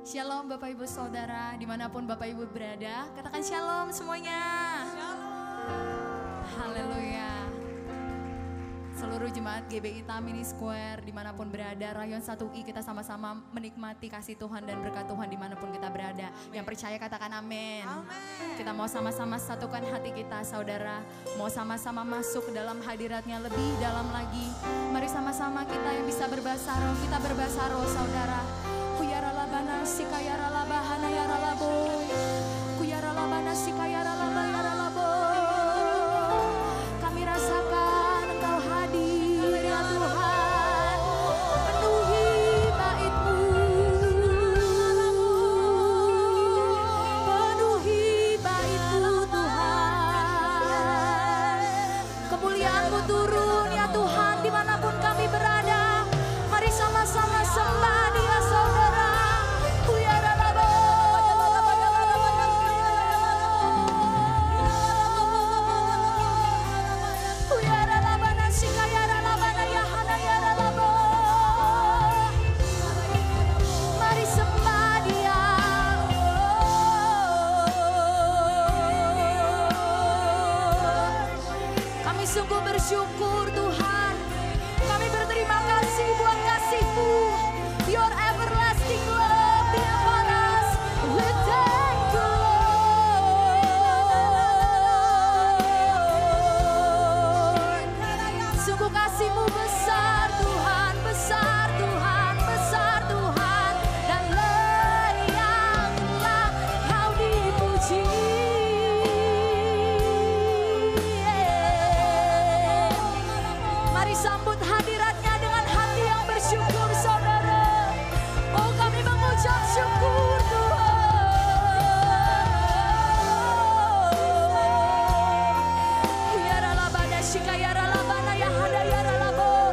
Shalom Bapak Ibu Saudara, dimanapun Bapak Ibu berada, katakan shalom semuanya. Shalom. Haleluya. Seluruh jemaat GBI Tamini Square, dimanapun berada, Rayon 1I, kita sama-sama menikmati kasih Tuhan dan berkat Tuhan dimanapun kita berada. Yang percaya katakan amin. Kita mau sama-sama satukan hati kita saudara, mau sama-sama masuk ke dalam hadiratnya lebih dalam lagi. Mari sama-sama kita yang bisa berbahasa roh, kita berbahasa roh saudara. Kuyara labana sikayara labahana yara labo, kuyara labana sikayara labayara labo. Kami rasakan Engkau hadir ya Tuhan, penuhi bait-Mu, penuhi bait-Mu Tuhan. Kemuliaan-Mu turun ya Tuhan dimanapun kami berada. Mari sama-sama sembah Dia saudara. Kuyara labo, kuyara labana sikayara labana yahana yara labo. Mari sembah Dia. Kami sungguh bersyukur Tuhan. Kami berterima kasih buat kasih-Mu, Your everlasting love di upon us. We thank You Lord. Sungguh kasih-Mu besar Tuhan, besar Tuhan, besar Tuhan. Dan layaklah Kau dipuji. Mari sambut hadirat-Nya dengan hati yang bersyukur saudara. Oh kami mengucap syukur Tuhan. Yara labana shikayara labana yahada yara labo,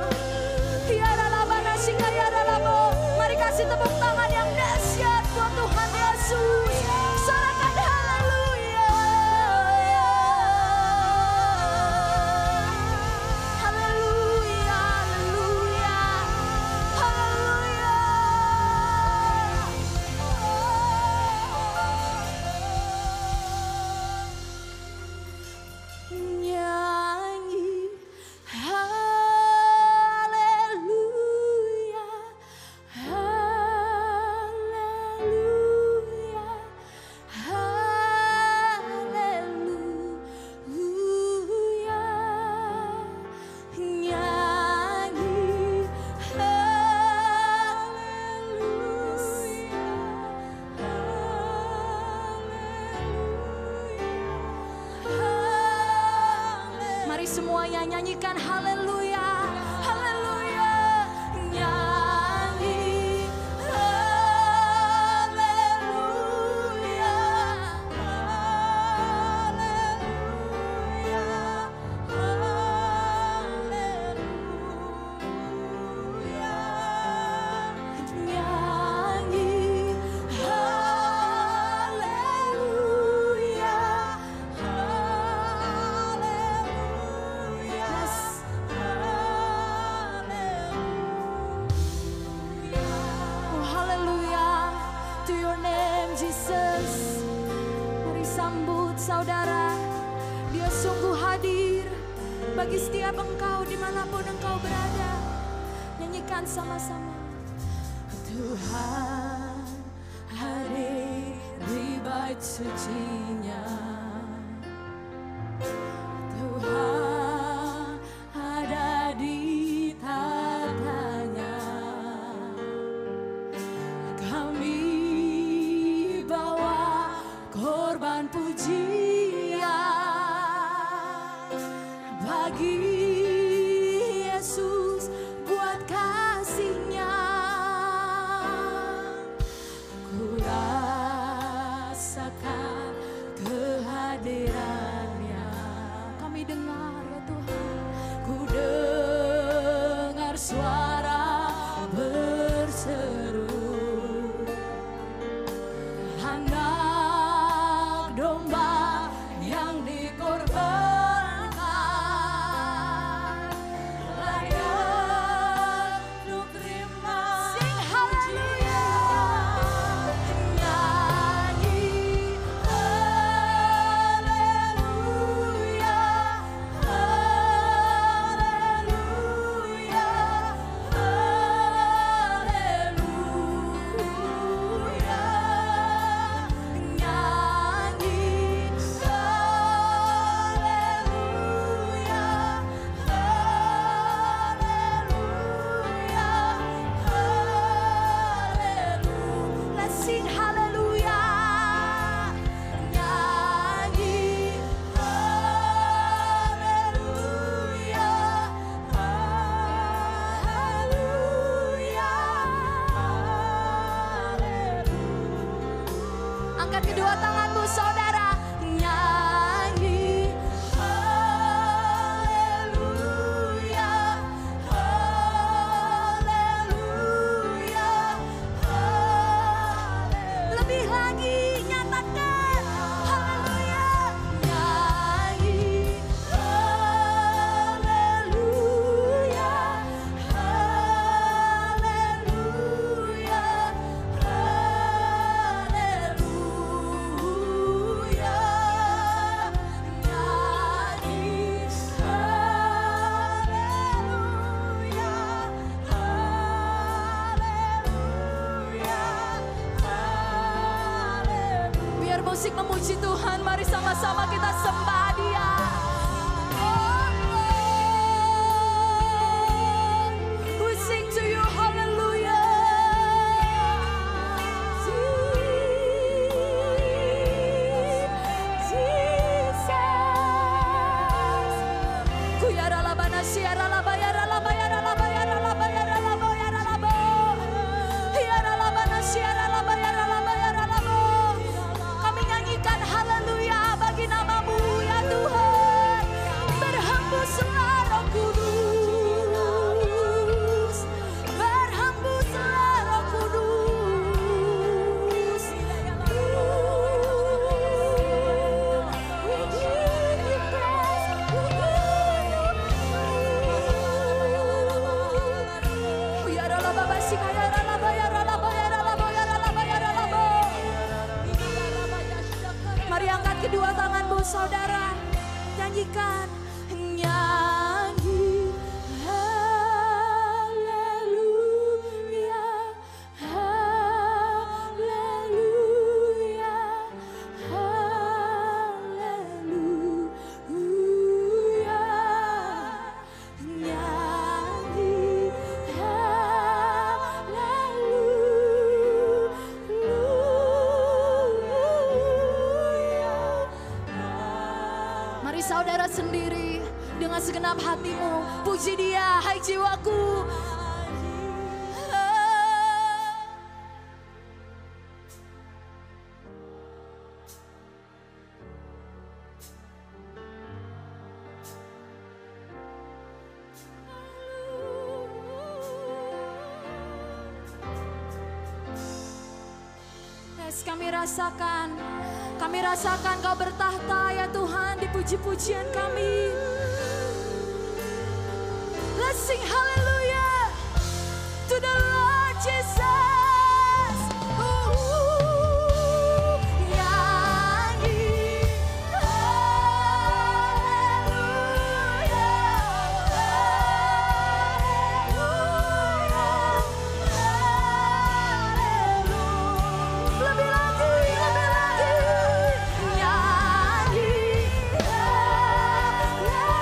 yara labana shikayara labo. Mari kasih tepuk tangan yang dahsyat buat Tuhan Yesus. Sorakan haleluya. Haleluya, haleluya, haleluya. Nyanyi haleluya, haleluya, haleluya. Nyanyi haleluya. Mari semuanya nyanyikan haleluya, haleluya. Nyanyi haleluya, haleluya, haleluya. Nyanyi haleluya, haleluya. Yes. Oh, haleluya to Your name Jesus. Mari sambut saudara. Dia sungguh hadir bagi setiap engkau dimanapun engkau berada. Nyanyikan sama-sama. Tuhan hadir di bait suci-Nya. Tuhan ada di tatanya. Kami bawa korban pujian bagi Yesus buat kasih-Nya. Ku rasakan kehadiran-Nya. Kami dengar ya Tuhan. Ku dengar suara berseru. Anak domba yang dikorbankan angkat kedua tanganmu saudara, nyanyi haleluya, haleluya, haleluya. Lebih lagi nyatakan haleluya, nyanyi haleluya, haleluya, haleluya, nyanyi haleluya, haleluya, haleluya. Biar musik memuji Tuhan, mari sama-sama kita sembah Dia. We sing to you, hallelujah. Jesus. Kuyara labana siara labayara labayara labayara labayara labayara labo. Hiara labana siara labayara labayara labo. Kami nyanyikan haleluya bagi namamu ya Tuhan. Berhembuslah Roh Kudus, berhembuslah Roh Kudus. We give you praise, we give you praise. Uyara laba basi kayara laba yara laba yara laba yara laba yara laba. Mari angkat kedua tanganmu saudara, nyanyikan nyanyi haleluya, haleluya, haleluya, nyanyi haleluya. Mari saudara sendiri dengan segenap hatimu puji Dia, hai jiwaku. Yes, kami rasakan Kau bertahta ya Tuhan di puji-pujian kami. Let's sing hallelujah to the Lord Jesus. Nyanyi haleluya, haleluya, haleluya. Lebih lagi, nyanyi haleluya.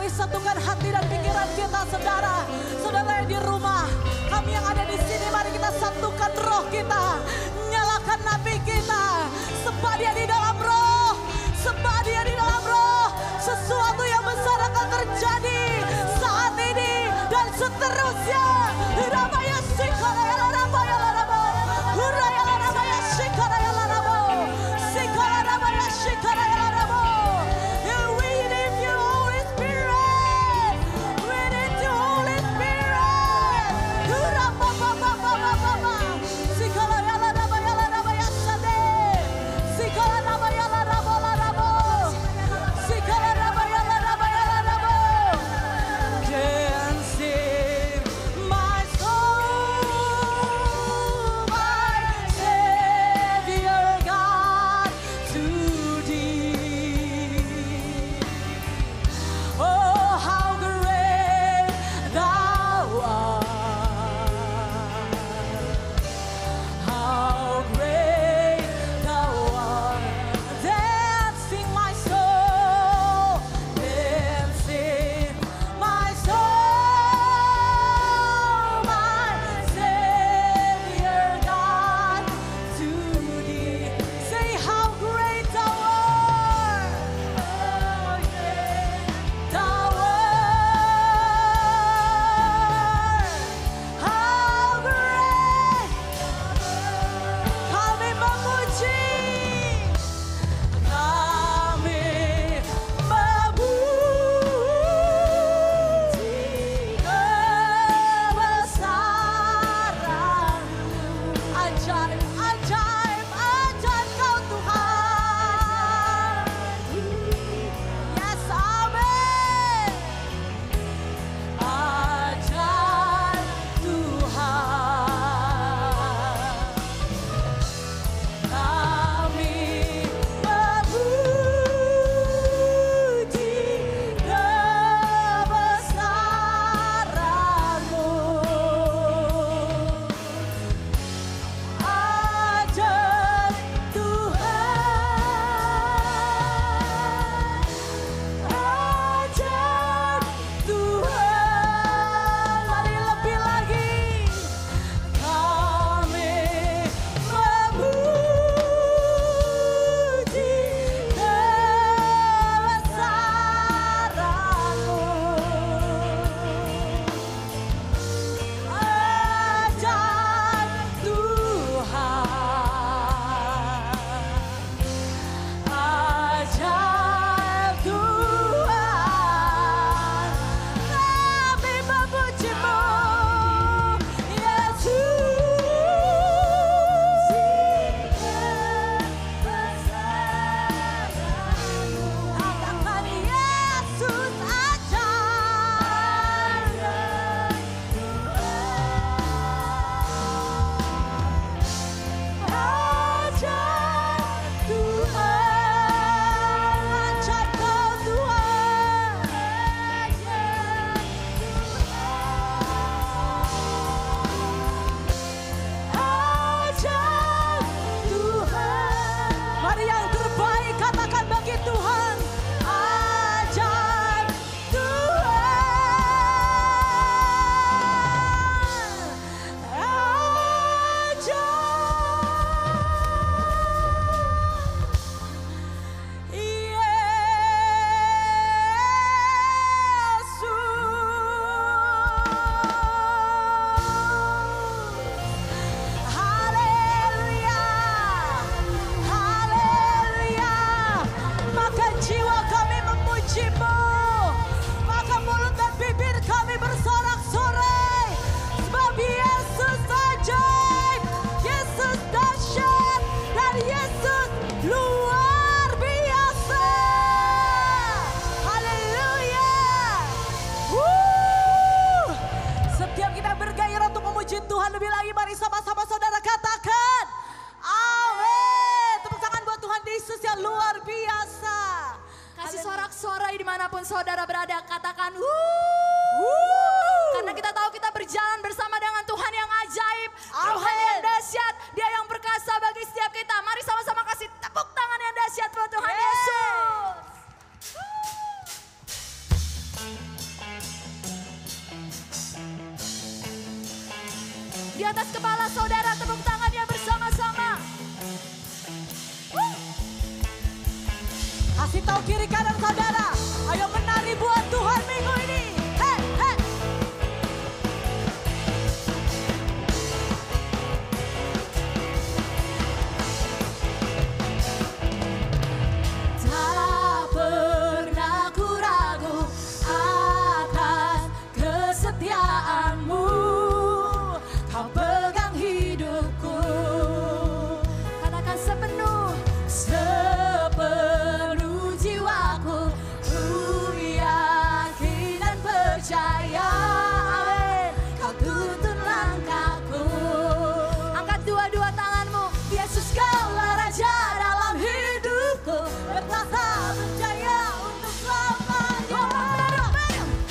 Mari satukan hati dan pikiran kita, saudara. Saudara yang di rumah, kami yang ada di sini, mari kita satukan roh kita. Nyalakan nabi kita. Sembah dia di dalam roh. Sembah dia di dalam roh. Sesuatu yang besar akan terjadi saat ini dan seterusnya. Ramaya Sikaraya Ramaya Larabo. Huraya Ramaya Sikaraya Larabo. Sikaraya Sikaraya Larabo. We need you, Holy Spirit. We need you, Holy Spirit. Hurapa papa papa papa. Sikaraya Ramaya Ramaya Sade. Sikaraya Ramaya Larabo Larabo. Sikaraya Ramaya Ramaya Larabo. Dancing my soul, my Savior God, to thee. Oh, how great thou art. How great thou art. Dancing my soul, dancing my soul, my Savior God, to thee. Say how great thou art. Oh, yeah. Thou art. How great. Kami memuji. Kami memuji kebesaran. Ajaib, ajaib, ajaib kau Tuhan. Yes, amin. Ajaib Tuhan. Kami memuji kebesaran-Mu. Ajaib Tuhan. Ajaib Tuhan. Mari lebih lagi. Kami memuji kebesaran-Mu. Ajaib Tuhan. Ajaib Tuhan. Kami memuji-Mu, Yesus. Katakan Yesus ajaib Tuhan. Ajaib Tuhan. Ajaib Kau Tuhan. Ajaib Tuhan. Mari yang terbaik katakan bagi Tuhan. Ajaib Tuhan. Ajaib. Yesus. Haleluya. Haleluya. Maka jiwa kami memuji-Mu. Maka mulut dan bibir kami bersorak-sorai. Sebab Yesus ajaib. Yesus dahsyat. Dan Yesus luar biasa. Haleluya. Setiap kita bergairah untuk memuji Tuhan lebih lagi, mari sama-sama saudara katakan amin. Tepuk tangan buat Tuhan Yesus yang luar biasa. Kasih sorak-sorai dimanapun saudara berada, katakan karena kita tahu kita berjalan bersama dengan Tuhan yang ajaib, Tuhan yang dahsyat, Dia yang perkasa bagi setiap kita. Mari sama-sama kasih tepuk tangan yang dahsyat buat Tuhan Yesus. Di atas kepala saudara, tepuk tangannya bersama-sama. Kasih tahu kiri kanan saudara, ayo menari buat Tuhan minggu ini. Hei, hei. Tak pernah ku ragu akan kesetiaanmu, kau pegang hidupku. Katakan sepenuh jiwaku, ku yakin dan percaya, amin, kau tuntun langkahku. Angkat dua-dua tanganmu. Yesus kaulah Raja dalam hidupku, berkuasa berjaya untuk selamanya.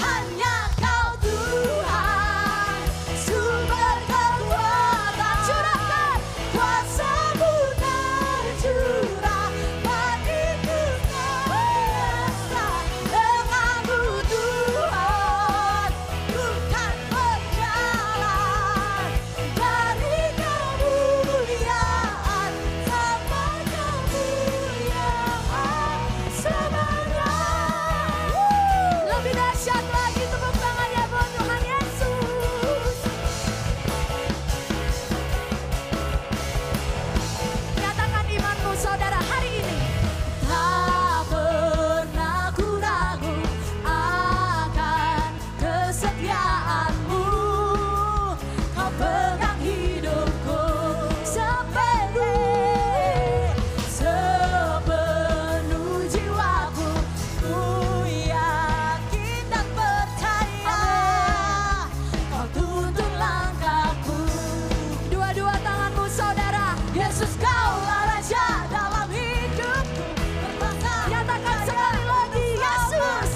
Hanya kau Tuhan, sumber kekuatan, curahkan kuasa-Mu tercurah. Lebih dahsyat lagi, tepuk tangannya buat Tuhan Yesus. Nyatakan imanmu saudara hari ini. Tak pernah ku ragu akan kesetiaanmu, kau pegang hidupku sepenuh jiwaku, ku yakin dan percaya, kau tuntun langkahku. Dua-dua tanganmu saudara. Yesus kaulah Raja dalam hidupku, berkuasa. Nyatakan sekali lagi, Yesus.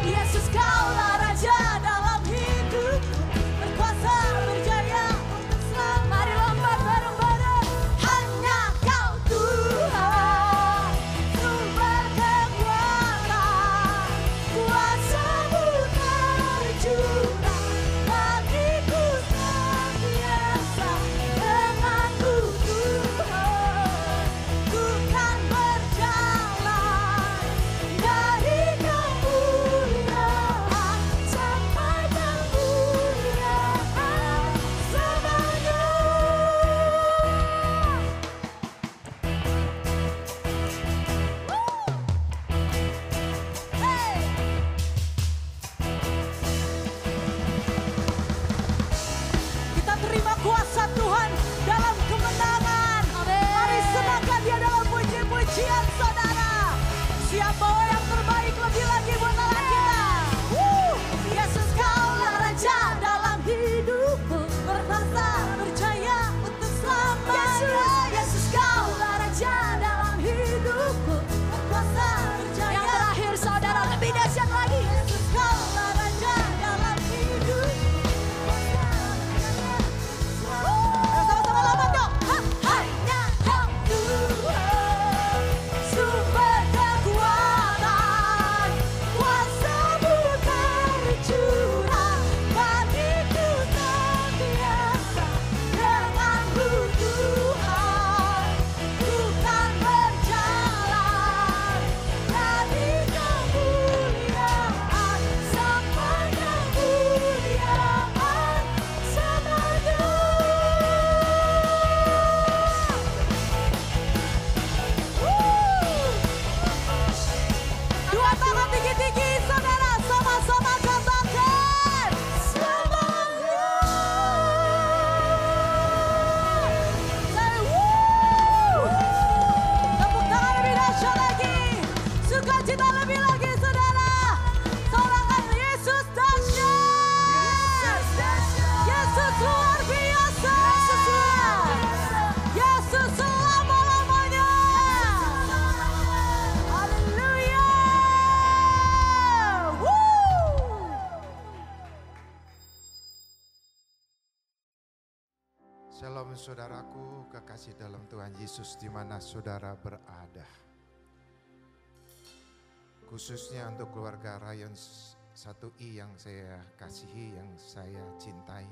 Yesus kaulah Raja dalam hidupku, berkuasa berjaya untuk selamanya. Mari lompat bareng-bareng. Hanya kau Tuhan, sumber kekuatan, kuasa-Mu tercurah. Bagiku senantiasa denganku Tuhan, ku kan berjalan dari kemuliaan sampai kemuliaan selamanya. Kita terima kuasa Tuhan dalam kemenangan. Mari senangkan Dia dalam puji-pujian saudara. Siap bawa yang terbaik lebih lagi buat Allah kita. Yesus kaulah Raja dalam hidupku, berkuasa berjaya untuk selamanya. Yesus kaulah Raja dalam hidupku, berkuasa berjaya. Yang terakhir saudara, lebih dahsyat lagi. Yesus kaulah Raja dalam hidupku. Sama-sama lompat dong. Hanya kau Tuhan, sumber kekuatan, kuasa-Mu tercurah. Bagiku senantiasa denganku Tuhan, ku kan berjalan dari kemuliaan sampai kemuliaan selamanya. Dua tangan tinggi-tinggi saudara, sama-sama katakan selamanya. Say woo. Tepuk tangan lebih dahsyat lagi, sukacita lebih lagi saudara. Sorakan Yesus dahsyat, Yesus luar biasa, Yesus selama-lamanya. Haleluya. Shalom saudaraku, kekasih dalam Tuhan Yesus di mana saudara berada. Khususnya untuk keluarga Rayon 1I yang saya kasihi, yang saya cintai.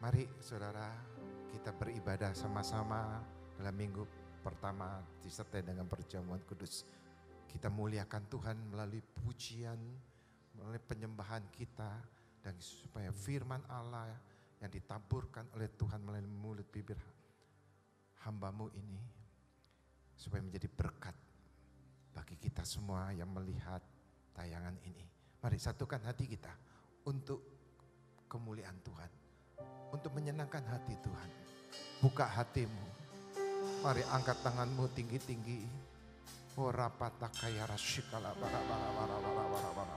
Mari saudara, kita beribadah sama-sama dalam minggu pertama disertai dengan perjamuan kudus. Kita muliakan Tuhan melalui pujian, melalui penyembahan kita, dan supaya firman Allah yang ditaburkan oleh Tuhan melalui mulut bibir hamba-Mu ini, supaya menjadi berkat bagi kita semua yang melihat tayangan ini. Mari satukan hati kita untuk kemuliaan Tuhan, untuk menyenangkan hati Tuhan. Buka hatimu, mari angkat tanganmu tinggi-tinggi. Ora patakaya rasyikala bara bara bara bara bara bara.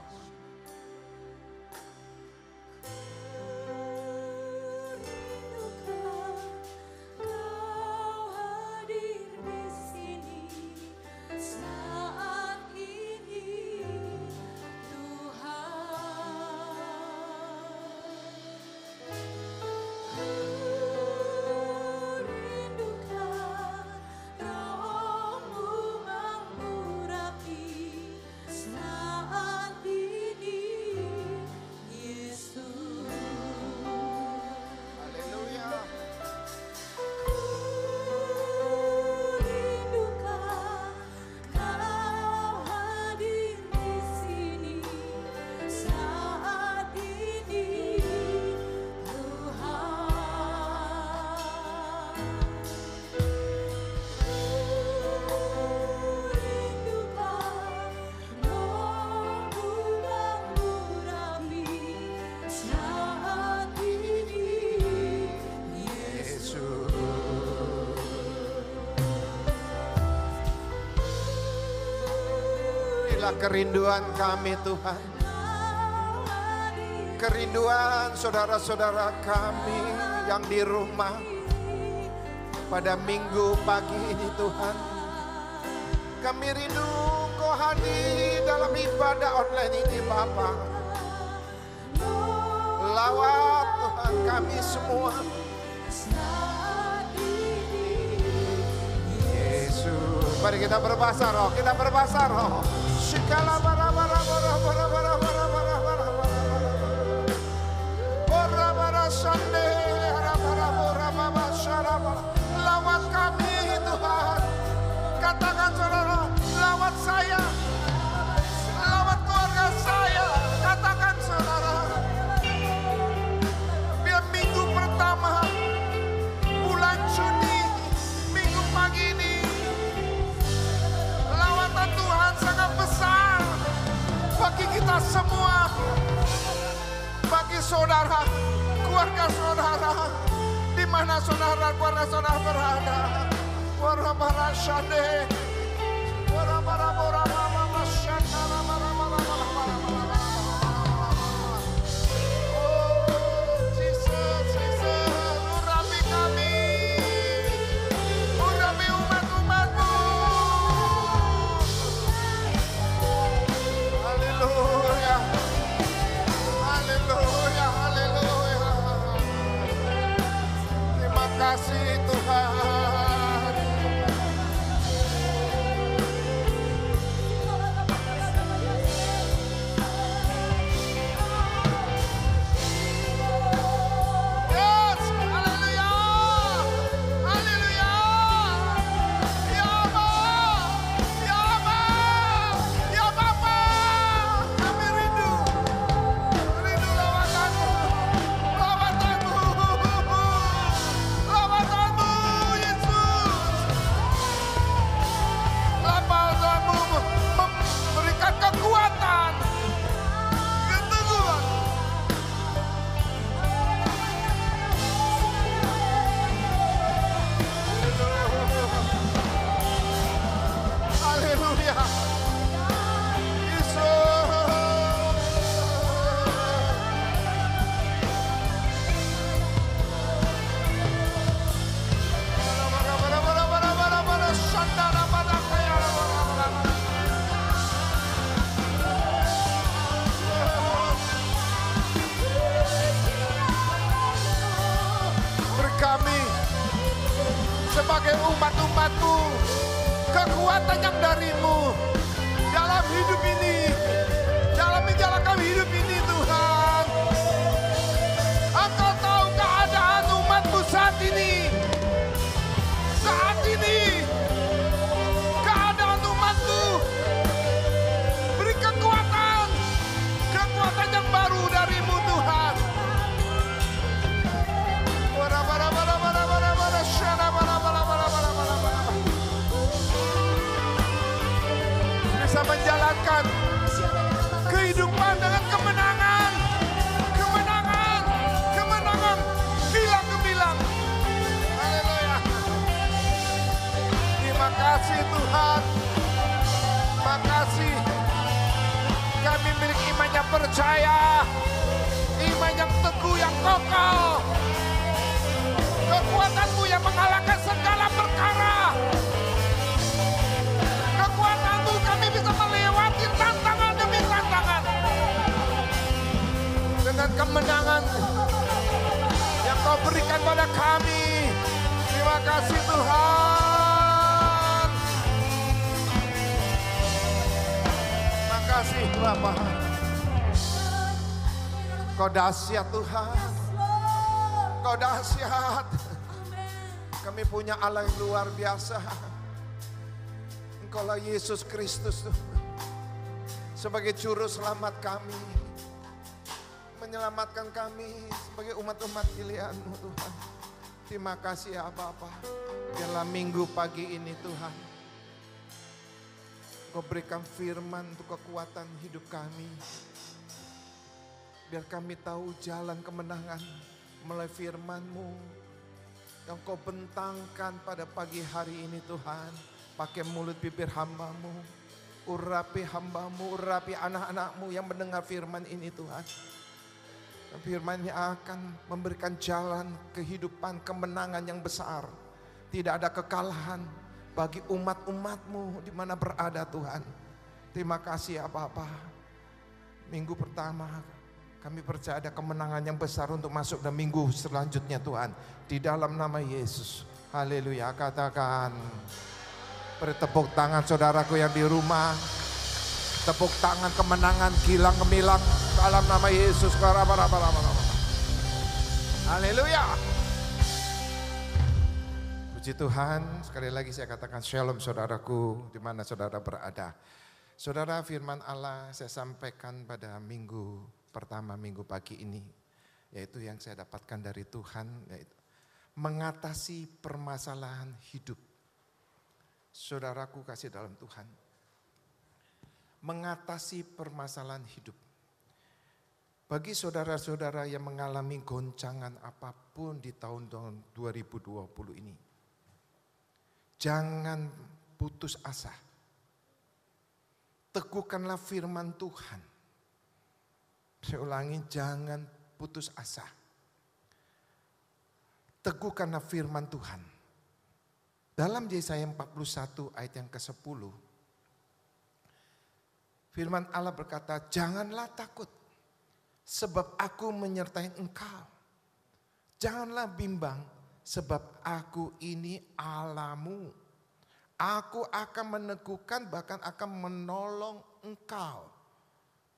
Kerinduan kami Tuhan, kerinduan saudara-saudara kami yang di rumah pada minggu pagi ini Tuhan. Kami rindu Kau hadir dalam ibadah online ini Bapa. Lawat Tuhan kami semua. Yesus, mari kita berbahasa roh, kita berbahasa roh. Shikala bara bara bara bara bara bara bara bara bara bara sande bara bara bara bara bara. Lawat kami Tuhan. Katakan saudara, lawat saya, lawat keluarga saya. Katakan saudara, biar minggu pertama bulan Juni, minggu pagi ini, lawatan Tuhan sangat besar bagi kita semua, bagi saudara, keluarga saudara, di mana saudara, keluarga saudara berada. Warabara shade, warabara warabara shakara warabara warabara. Oh Jesus, Jesus, urapi kami, urapi umat-umat-Mu. Haleluya, haleluya, haleluya. Terima kasih Tuhan. Sebagai umat-umat-Mu, kekuatan yang dari-Mu dalam hidup ini, dalam menjalankan hidup ini Tuhan. Engkau tahu keadaan kasih Tuhan. Makasih. Kami milik iman yang percaya. Iman yang teguh, yang kokoh. Kekuatan-Mu yang mengalahkan segala perkara. Kekuatan-Mu kami bisa melewati tantangan demi tantangan. Dengan kemenangan yang Kau berikan pada kami. Terima kasih Tuhan. Terima kasih Bapa. Kau dahsyat Tuhan. Kau dahsyat. Kami punya Allah yang luar biasa. Engkaulah Yesus Kristus Tuhan. Sebagai juru selamat kami. Menyelamatkan kami sebagai umat-umat pilihan-Mu Tuhan. Terima kasih ya Bapa. Biarlah minggu pagi ini Tuhan, Kau berikan firman untuk kekuatan hidup kami. Biar kami tahu jalan kemenangan melalui firman-Mu yang Kau bentangkan pada pagi hari ini Tuhan. Pakai mulut bibir hamba-Mu. Urapi hamba-Mu, urapi anak-anak-Mu yang mendengar firman ini Tuhan. Firman-Nya akan memberikan jalan kehidupan kemenangan yang besar. Tidak ada kekalahan bagi umat-umat-Mu di mana berada Tuhan. Terima kasih ya Bapa. Minggu pertama kami percaya ada kemenangan yang besar untuk masuk dan minggu selanjutnya Tuhan. Di dalam nama Yesus. Haleluya. Katakan. Beri tepuk tangan saudaraku yang di rumah. Tepuk tangan kemenangan kilang gemilang dalam nama Yesus. Haleluya. Puji Tuhan, sekali lagi saya katakan shalom saudaraku di mana saudara berada. Saudara, firman Allah saya sampaikan pada minggu pertama, minggu pagi ini, yaitu yang saya dapatkan dari Tuhan, yaitu mengatasi permasalahan hidup. Saudaraku kasih dalam Tuhan. Mengatasi permasalahan hidup. Bagi saudara-saudara yang mengalami goncangan apapun di tahun 2020 ini. Jangan putus asa. Teguhkanlah firman Tuhan. Saya ulangi, jangan putus asa. Teguhkanlah firman Tuhan. Dalam Yesaya 41 ayat yang ke-10. Firman Allah berkata, janganlah takut sebab aku menyertai engkau. Janganlah bimbang sebab aku ini Allahmu. Aku akan meneguhkan bahkan akan menolong engkau.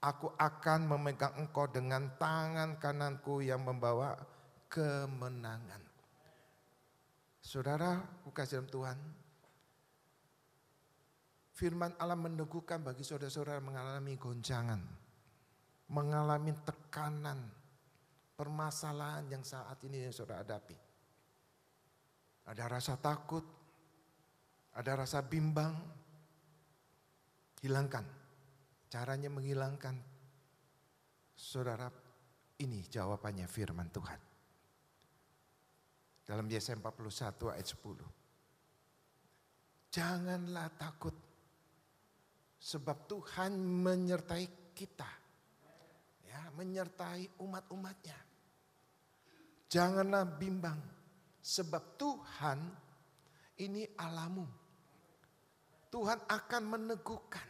Aku akan memegang engkau dengan tangan kananku yang membawa kemenangan. Saudara, kasih dalam Tuhan. Firman Allah meneguhkan bagi saudara-saudara mengalami goncangan, mengalami tekanan, permasalahan yang saat ini yang saudara hadapi. Ada rasa takut, ada rasa bimbang, hilangkan. Caranya menghilangkan. Saudara, ini jawabannya firman Tuhan. Dalam Yesaya 41 ayat 10. Janganlah takut. Sebab Tuhan menyertai kita. Ya, menyertai umat-umatnya. Janganlah bimbang. Sebab Tuhan ini Allahmu. Tuhan akan meneguhkan.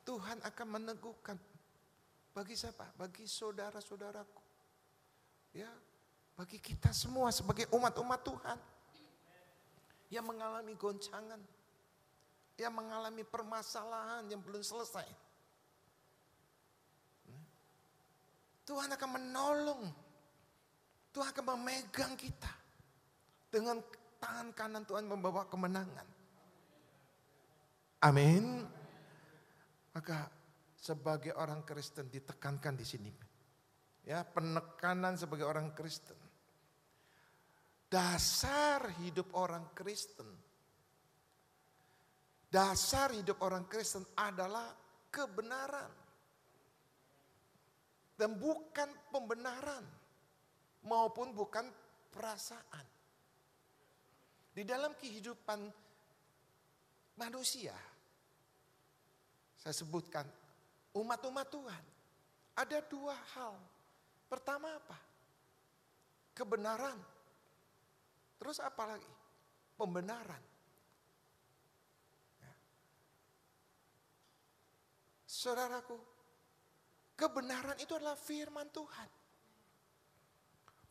Tuhan akan meneguhkan. Bagi siapa? Bagi saudara-saudaraku. Ya, bagi kita semua sebagai umat-umat Tuhan. Yang mengalami goncangan. Yang mengalami permasalahan yang belum selesai. Tuhan akan menolong. Tuhan akan memegang kita. Dengan tangan kanan Tuhan membawa kemenangan. Amin. Maka sebagai orang Kristen ditekankan di sini. Ya, penekanan sebagai orang Kristen. Dasar hidup orang Kristen. Dasar hidup orang Kristen adalah kebenaran. Dan bukan pembenaran. Maupun bukan perasaan. Di dalam kehidupan manusia, saya sebutkan umat-umat Tuhan, ada dua hal. Pertama apa? Kebenaran. Terus apa lagi? Pembenaran. Ya. Saudaraku, kebenaran itu adalah firman Tuhan.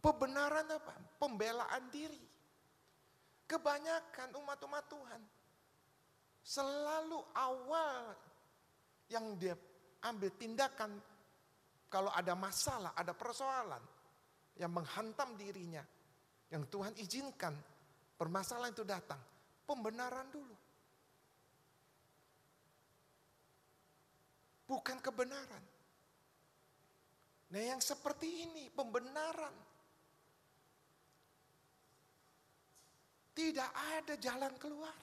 Pembenaran apa? Pembelaan diri. Kebanyakan umat-umat Tuhan selalu awal yang dia ambil tindakan kalau ada masalah, ada persoalan yang menghantam dirinya, yang Tuhan izinkan permasalahan itu datang, pembenaran dulu. Bukan kebenaran. Nah, yang seperti ini pembenaran. Tidak ada jalan keluar.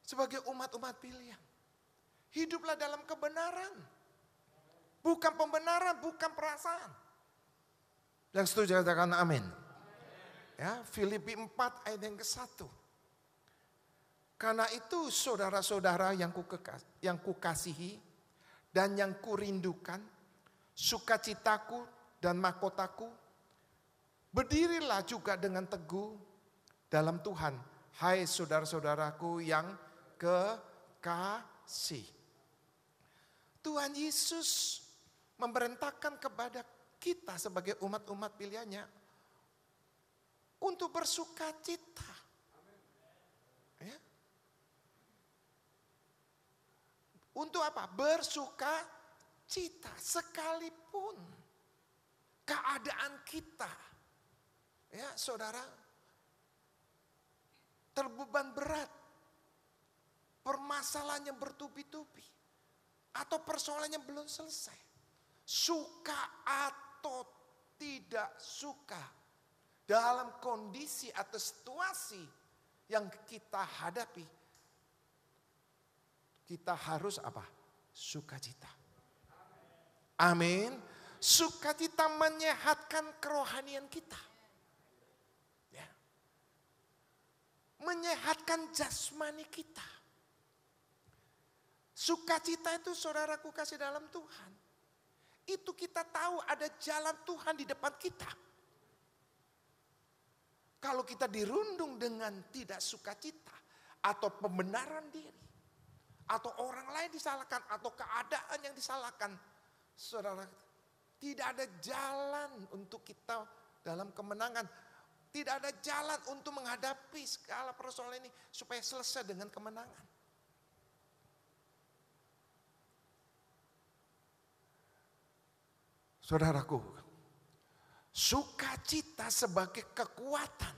Sebagai umat-umat pilihan, hiduplah dalam kebenaran. Bukan pembenaran, bukan perasaan. Yang setuju katakan amin. Ya, Filipi 4 ayat yang ke-1. Karena itu saudara-saudara yang kukasihi dan yang kurindukan, sukacitaku dan mahkotaku, berdirilah juga dengan teguh dalam Tuhan. Hai saudara-saudaraku yang kekasih. Tuhan Yesus memerintahkan kepada kita sebagai umat-umat pilihannya untuk bersukacita. Ya. Untuk apa? Bersukacita sekalipun keadaan kita, ya saudara, terbeban berat, permasalahan yang bertubi-tubi, atau persoalan yang belum selesai. Suka atau tidak suka, dalam kondisi atau situasi yang kita hadapi, kita harus apa? Sukacita. Amin. Sukacita menyehatkan kerohanian kita. Ya. Menyehatkan jasmani kita. Sukacita itu saudaraku kasih dalam Tuhan. Itu kita tahu ada jalan Tuhan di depan kita. Kalau kita dirundung dengan tidak sukacita atau pembenaran diri, atau orang lain disalahkan, atau keadaan yang disalahkan, saudara, tidak ada jalan untuk kita dalam kemenangan. Tidak ada jalan untuk menghadapi segala persoalan ini supaya selesai dengan kemenangan. Saudaraku, sukacita sebagai kekuatan,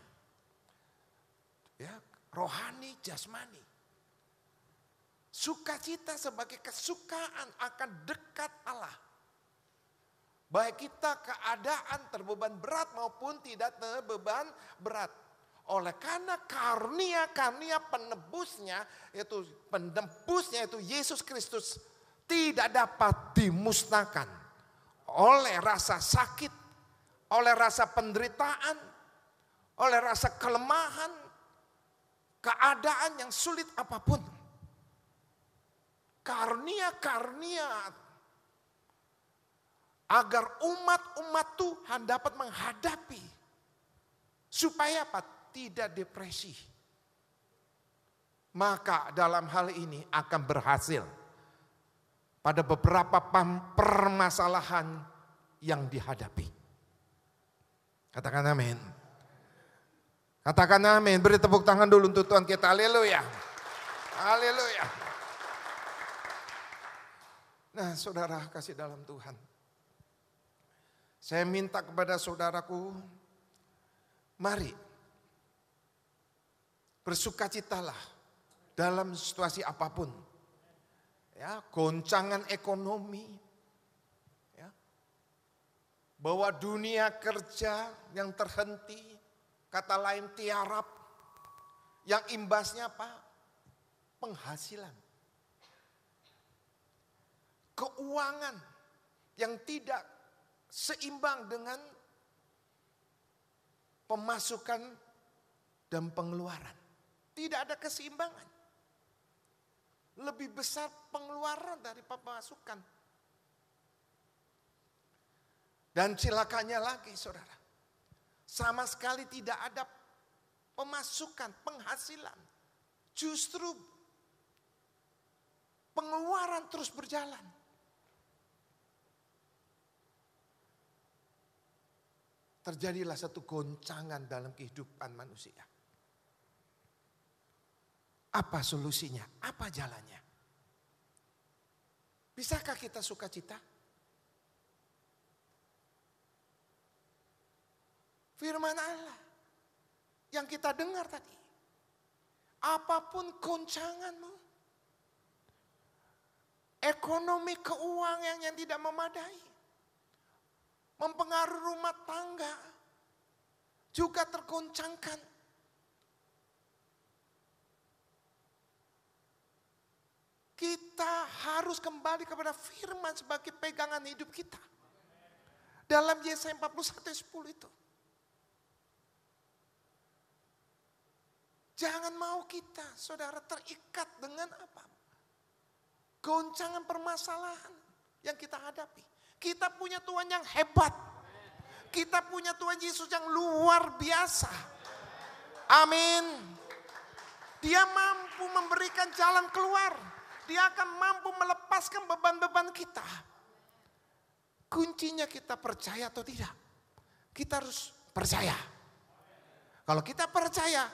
ya, rohani, jasmani. Sukacita sebagai kesukaan akan dekat Allah. Baik kita keadaan terbeban berat maupun tidak terbeban berat. Oleh karena karunia penebusnya, yaitu Yesus Kristus, tidak dapat dimusnahkan oleh rasa sakit, oleh rasa penderitaan, oleh rasa kelemahan, keadaan yang sulit apapun. Karunia agar umat-umat Tuhan dapat menghadapi, supaya apa? Tidak depresi. Maka dalam hal ini akan berhasil pada beberapa permasalahan yang dihadapi. Katakan amin. Katakan amin. Beri tepuk tangan dulu untuk Tuhan kita. Haleluya. Haleluya. Nah, saudara kasih dalam Tuhan, saya minta kepada saudaraku, mari bersukacitalah dalam situasi apapun. Ya, goncangan ekonomi, ya, bahwa dunia kerja yang terhenti, kata lain tiarap, yang imbasnya apa? Penghasilan. Keuangan yang tidak seimbang dengan pemasukan dan pengeluaran. Tidak ada keseimbangan. Lebih besar pengeluaran dari pemasukan. Dan silakannya lagi saudara. Sama sekali tidak ada pemasukan, penghasilan. Justru pengeluaran terus berjalan. Terjadilah satu goncangan dalam kehidupan manusia. Apa solusinya? Apa jalannya? Bisakah kita sukacita? Firman Allah yang kita dengar tadi. Apapun goncanganmu, ekonomi keuangan yang tidak memadai, mempengaruhi rumah tangga, juga tergoncangkan. Kita harus kembali kepada firman sebagai pegangan hidup kita. Dalam Yesaya 41:10 itu. Jangan mau kita, saudara, terikat dengan apa? Goncangan permasalahan yang kita hadapi. Kita punya Tuhan yang hebat. Kita punya Tuhan Yesus yang luar biasa. Amin. Dia mampu memberikan jalan keluar. Dia akan mampu melepaskan beban-beban kita. Kuncinya kita percaya atau tidak. Kita harus percaya. Kalau kita percaya,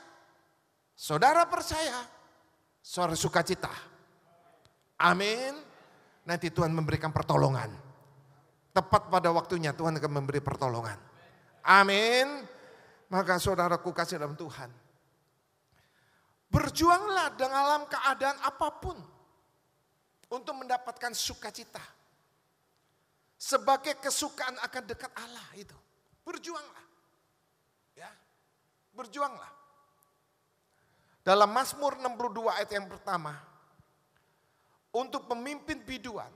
saudara percaya, saudara sukacita. Amin. Nanti Tuhan memberikan pertolongan. Tepat pada waktunya Tuhan akan memberi pertolongan. Amin. Maka saudaraku kasih dalam Tuhan. Berjuanglah dalam keadaan apapun. Untuk mendapatkan sukacita. Sebagai kesukaan akan dekat Allah itu. Berjuanglah. Ya. Berjuanglah. Dalam Mazmur 62 ayat yang pertama. Untuk pemimpin biduan.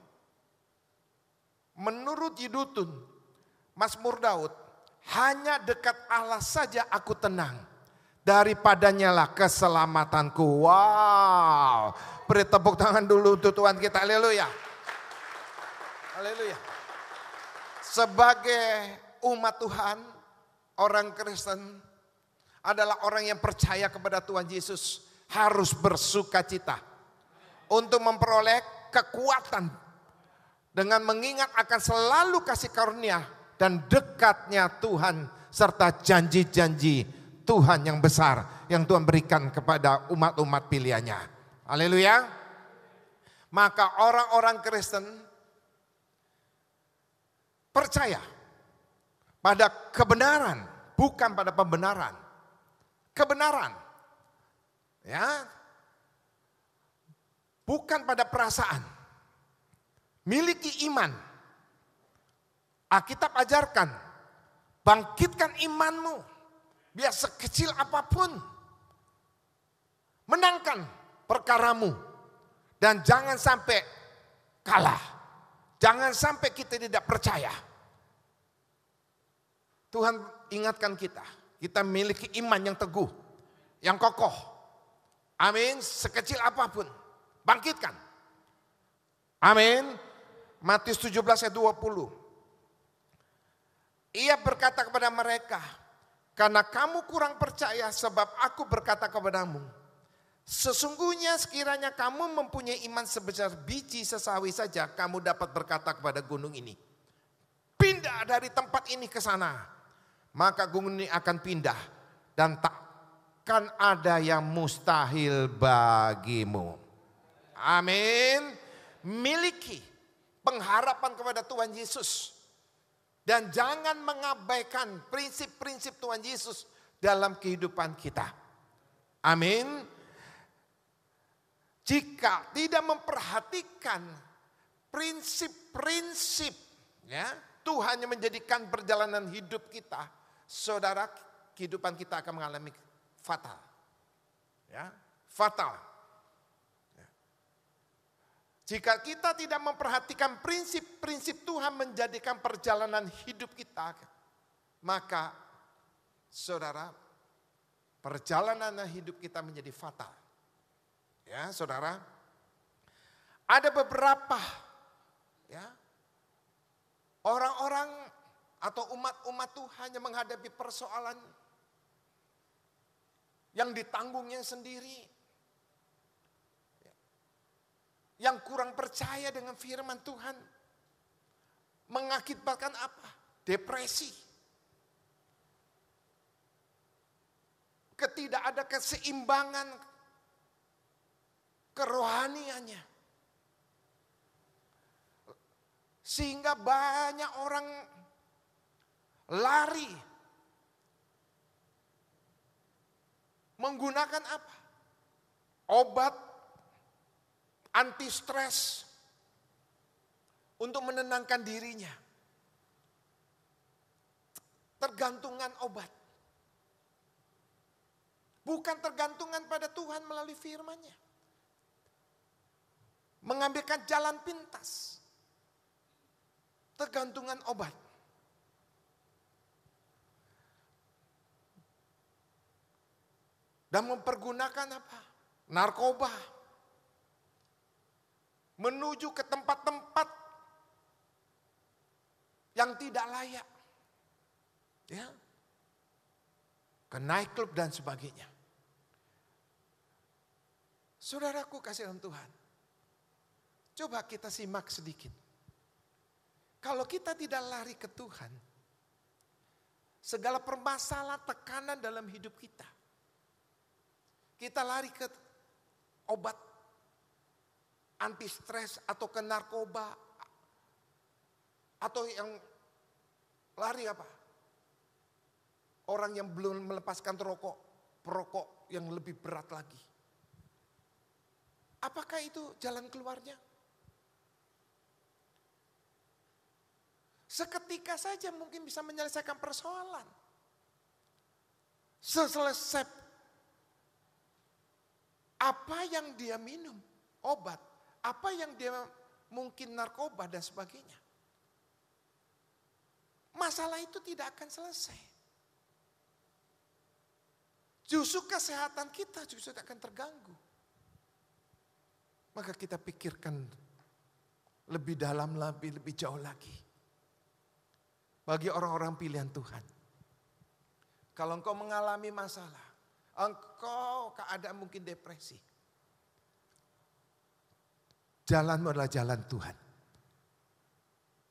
Menurut Yedutun, Mazmur Daud, hanya dekat Allah saja aku tenang. Daripadanya lah keselamatanku. Wow. Beri tepuk tangan dulu untuk Tuhan kita. Haleluya. Haleluya. Sebagai umat Tuhan, orang Kristen adalah orang yang percaya kepada Tuhan Yesus harus bersukacita untuk memperoleh kekuatan dengan mengingat akan selalu kasih karunia dan dekatnya Tuhan serta janji-janji Tuhan yang besar yang Tuhan berikan kepada umat-umat pilihannya. Haleluya. Maka orang-orang Kristen percaya pada kebenaran, bukan pada pembenaran. Kebenaran. Ya. Bukan pada perasaan. Miliki iman. Alkitab ajarkan, bangkitkan imanmu. Biar sekecil apapun. Menangkan perkaramu. Dan jangan sampai kalah. Jangan sampai kita tidak percaya. Tuhan ingatkan kita. Kita memiliki iman yang teguh. Yang kokoh. Amin. Sekecil apapun. Bangkitkan. Amin. Matius 17 ayat 20. Ia berkata kepada mereka. Karena kamu kurang percaya sebab aku berkata kepadamu. Sesungguhnya sekiranya kamu mempunyai iman sebesar biji sesawi saja. Kamu dapat berkata kepada gunung ini. Pindah dari tempat ini ke sana. Maka gunung ini akan pindah. Dan takkan ada yang mustahil bagimu. Amin. Miliki pengharapan kepada Tuhan Yesus. Dan jangan mengabaikan prinsip-prinsip Tuhan Yesus dalam kehidupan kita. Amin. Jika tidak memperhatikan prinsip-prinsip, ya, Tuhan yang menjadikan perjalanan hidup kita, saudara, kehidupan kita akan mengalami fatal. Ya, fatal. Jika kita tidak memperhatikan prinsip-prinsip Tuhan menjadikan perjalanan hidup kita, maka saudara perjalanan hidup kita menjadi fatal. Ya, saudara. Ada beberapa ya orang-orang atau umat-umat Tuhan yang menghadapi persoalan yang ditanggungnya sendiri. Yang kurang percaya dengan firman Tuhan. Mengakibatkan apa? Depresi. Ketidak ada keseimbangan kerohaniannya. Sehingga banyak orang lari menggunakan apa? Obat anti stres untuk menenangkan dirinya. Tergantungan obat. Bukan tergantungan pada Tuhan melalui firman-Nya. Mengambilkan jalan pintas. Tergantungan obat. Dan mempergunakan apa? Narkoba. Menuju ke tempat-tempat yang tidak layak. Ya. Ke nightclub dan sebagainya. Saudaraku kasih dalam Tuhan. Coba kita simak sedikit. Kalau kita tidak lari ke Tuhan, segala permasalahan tekanan dalam hidup kita. Kita lari ke obat anti stres atau ke narkoba. Atau yang lari apa? Orang yang belum melepaskan perokok yang lebih berat lagi. Apakah itu jalan keluarnya? Seketika saja mungkin bisa menyelesaikan persoalan. Selesai apa yang dia minum, obat, apa yang dia mungkin narkoba dan sebagainya. Masalah itu tidak akan selesai. Justru kesehatan kita justru akan terganggu. Maka kita pikirkan lebih dalam, lebih jauh lagi. Bagi orang-orang pilihan Tuhan. Kalau engkau mengalami masalah, engkau keadaan mungkin depresi. Jalanmu adalah jalan Tuhan.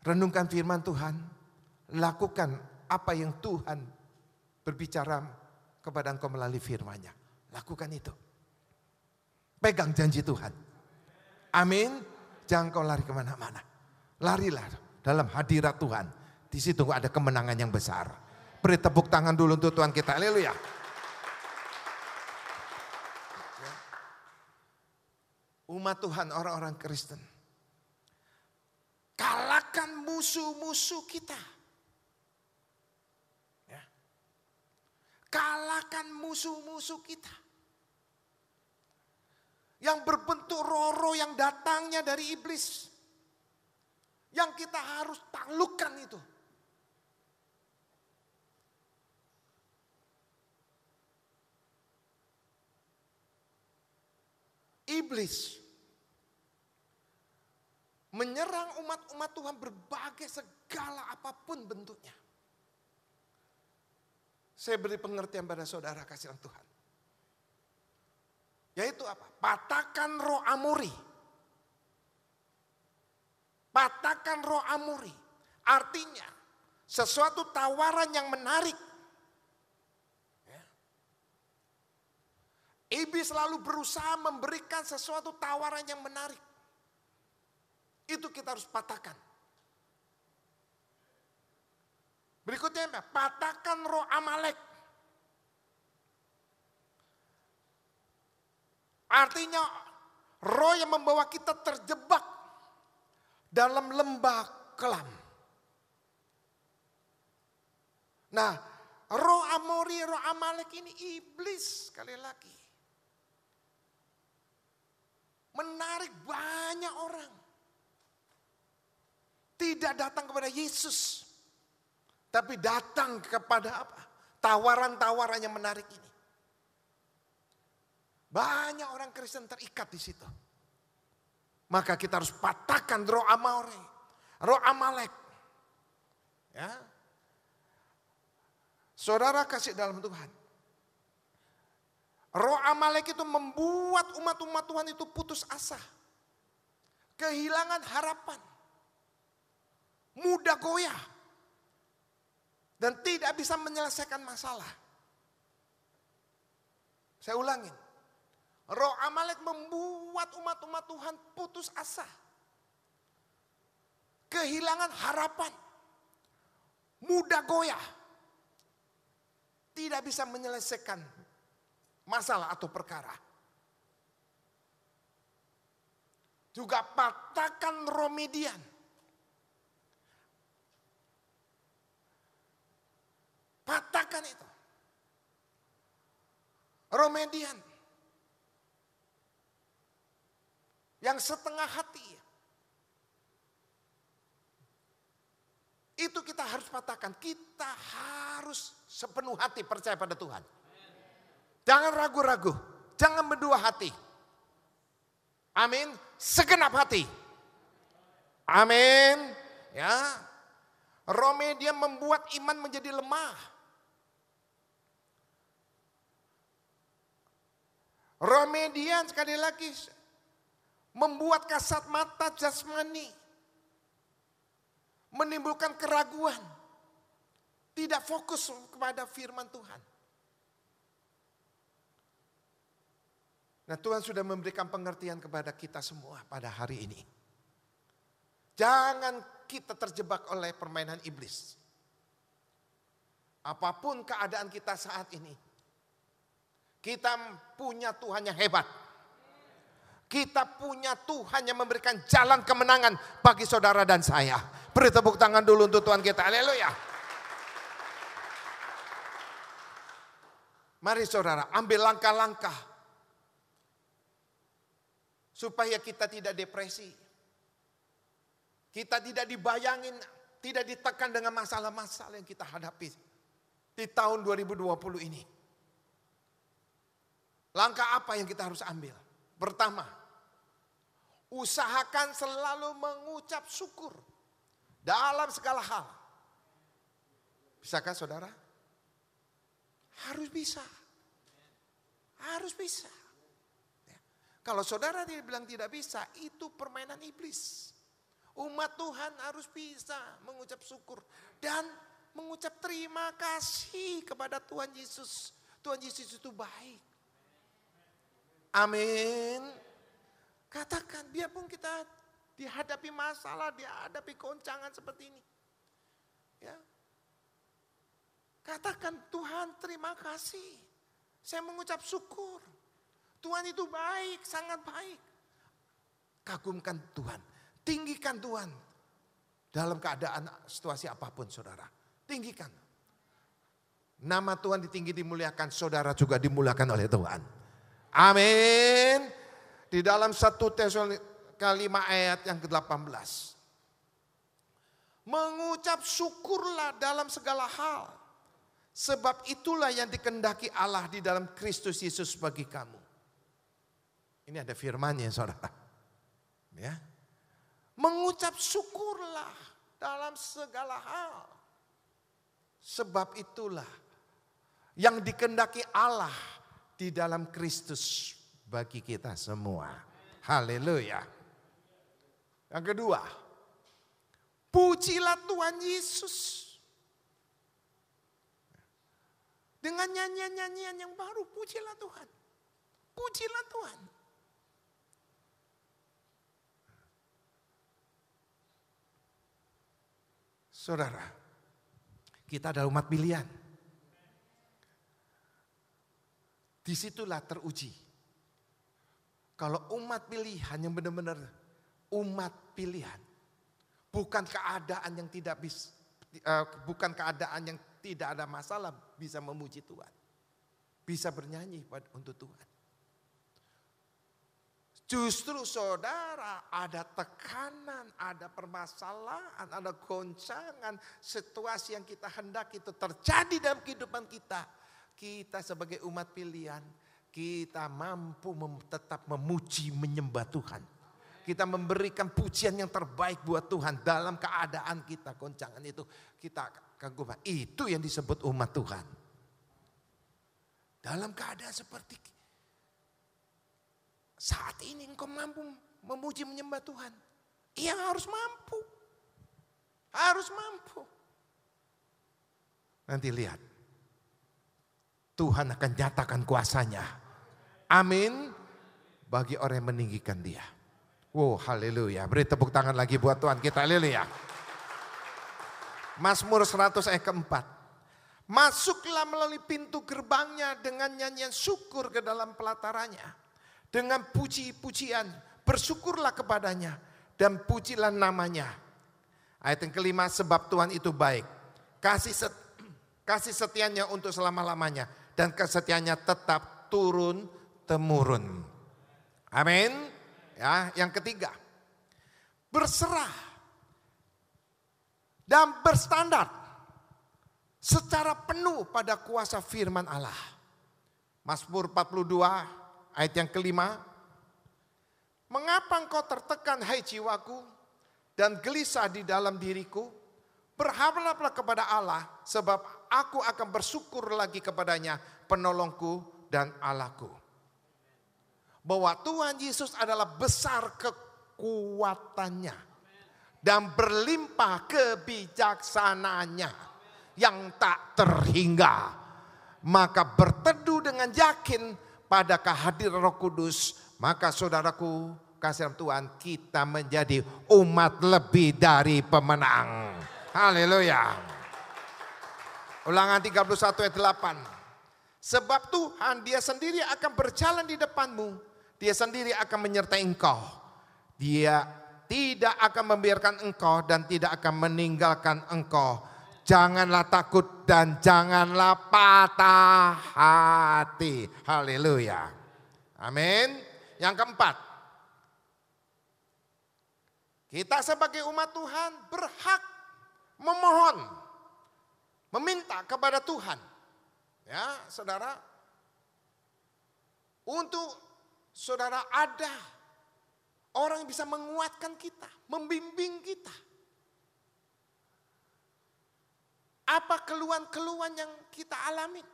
Renungkan firman Tuhan, lakukan apa yang Tuhan berbicara kepada engkau melalui firman-Nya. Lakukan itu. Pegang janji Tuhan. Amin. Jangan kau lari kemana-mana. Larilah dalam hadirat Tuhan. Di situ ada kemenangan yang besar. Beri tepuk tangan dulu untuk Tuhan kita. Haleluya. Umat Tuhan, orang-orang Kristen. Kalahkan musuh-musuh kita. Ya. Kalahkan musuh-musuh kita. Yang berbentuk roh-roh yang datangnya dari iblis. Yang kita harus taklukkan itu. Iblis menyerang umat-umat Tuhan berbagai segala apapun bentuknya. Saya beri pengertian pada saudara kasih Tuhan. Yaitu apa? Patahkan roh Amori. Patahkan roh Amori. Artinya sesuatu tawaran yang menarik. Iblis selalu berusaha memberikan sesuatu tawaran yang menarik. Itu kita harus patahkan. Berikutnya apa? Patahkan roh Amalek. Artinya roh yang membawa kita terjebak dalam lembah kelam. Nah, roh Amori, roh Amalek ini iblis sekali lagi. Menarik banyak orang. Tidak datang kepada Yesus. Tapi datang kepada apa? Tawaran-tawaran yang menarik ini. Banyak orang Kristen terikat di situ. Maka kita harus patahkan roh Amalek. Ya. Saudara kasih dalam Tuhan. Roh Amalek itu membuat umat-umat Tuhan itu putus asa. Kehilangan harapan. Mudah goyah. Dan tidak bisa menyelesaikan masalah. Saya ulangin. Roh Amalek membuat umat-umat Tuhan putus asa. Kehilangan harapan. Mudah goyah. Tidak bisa menyelesaikan masalah atau perkara. Juga patahkan roh Midian. Patahkan itu. Roh Midian. Yang setengah hati. Itu kita harus patahkan. Kita harus sepenuh hati percaya pada Tuhan. Jangan ragu-ragu. Jangan berdua hati. Amin. Segenap hati. Amin. Ya. Roh Midian membuat iman menjadi lemah. Roh Midian sekali lagi membuat kasat mata jasmani. Menimbulkan keraguan. Tidak fokus kepada firman Tuhan. Nah, Tuhan sudah memberikan pengertian kepada kita semua pada hari ini. Jangan kita terjebak oleh permainan iblis. Apapun keadaan kita saat ini. Kita punya Tuhan yang hebat. Kita punya Tuhan yang memberikan jalan kemenangan bagi saudara dan saya. Beri tepuk tangan dulu untuk Tuhan kita. Haleluya. Mari saudara, ambil langkah-langkah. Supaya kita tidak depresi. Kita tidak dibayangin, tidak ditekan dengan masalah-masalah yang kita hadapi di tahun 2020 ini. Langkah apa yang kita harus ambil? Pertama, usahakan selalu mengucap syukur dalam segala hal. Bisakah saudara? Harus bisa. Harus bisa. Ya. Kalau saudara bilang tidak bisa, itu permainan iblis. Umat Tuhan harus bisa mengucap syukur dan mengucap terima kasih kepada Tuhan Yesus. Tuhan Yesus itu baik. Amin. Katakan, biarpun kita dihadapi masalah, dihadapi goncangan seperti ini. Ya. Katakan, Tuhan terima kasih. Saya mengucap syukur. Tuhan itu baik, sangat baik. Kagumkan Tuhan. Tinggikan Tuhan. Dalam keadaan situasi apapun saudara. Tinggikan. Nama Tuhan ditinggi dimuliakan, saudara juga dimuliakan oleh Tuhan. Amin. Di dalam 1 Tesalonika 5 ayat yang ke-18. Mengucap syukurlah dalam segala hal. Sebab itulah yang dikehendaki Allah di dalam Kristus Yesus bagi kamu. Ini ada firman-Nya saudara. Ya. Mengucap syukurlah dalam segala hal. Sebab itulah yang dikehendaki Allah di dalam Kristus bagi kita semua. Haleluya. Yang kedua, pujilah Tuhan Yesus. Dengan nyanyian-nyanyian yang baru, pujilah Tuhan. Pujilah Tuhan. Saudara, kita adalah umat pilihan. Disitulah teruji. Kalau umat pilihan yang benar-benar umat pilihan. Bukan keadaan yang tidak bisa, bukan keadaan yang tidak ada masalah bisa memuji Tuhan. Bisa bernyanyi untuk Tuhan. Justru saudara ada tekanan, ada permasalahan, ada goncangan, situasi yang kita hendak itu terjadi dalam kehidupan kita. Kita sebagai umat pilihan, kita mampu tetap memuji, menyembah Tuhan. Kita memberikan pujian yang terbaik buat Tuhan dalam keadaan kita goncangan itu. Kita kagum. Itu yang disebut umat Tuhan. Dalam keadaan seperti saat ini engkau mampu memuji, menyembah Tuhan. Ia harus mampu. Harus mampu. Nanti lihat. Tuhan akan nyatakan kuasanya. Amin. Bagi orang yang meninggikan dia. Wow, haleluya. Beri tepuk tangan lagi buat Tuhan kita, haleluya. Mazmur 100 ayat keempat. Masuklah melalui pintu gerbangnya dengan nyanyian syukur ke dalam pelatarannya. Dengan puji-pujian, bersyukurlah kepadanya dan pujilah namanya. Ayat yang kelima, sebab Tuhan itu baik. Kasih setianya untuk selama-lamanya. Dan kesetiaannya tetap turun-temurun. Amin. Ya, yang ketiga, berserah dan berstandar secara penuh pada kuasa firman Allah. Mazmur 42 ayat yang kelima. Mengapa engkau tertekan hai jiwaku dan gelisah di dalam diriku? Berharaplah kepada Allah sebab aku akan bersyukur lagi kepadanya, penolongku dan Allahku. Bahwa Tuhan Yesus adalah besar kekuatannya dan berlimpah kebijaksanaannya yang tak terhingga. Maka berteduh dengan yakin pada kehadiran Roh Kudus, maka saudaraku kasih Tuhan, kita menjadi umat lebih dari pemenang. Haleluya. Ulangan 31 ayat 8. Sebab Tuhan dia sendiri akan berjalan di depanmu. Dia sendiri akan menyertai engkau. Dia tidak akan membiarkan engkau dan tidak akan meninggalkan engkau. Janganlah takut dan janganlah patah hati. Haleluya. Amin. Yang keempat. Kita sebagai umat Tuhan berhak memohon. Meminta kepada Tuhan. Ya, saudara. Untuk saudara ada orang yang bisa menguatkan kita, membimbing kita. Apa keluhan-keluhan yang kita alami?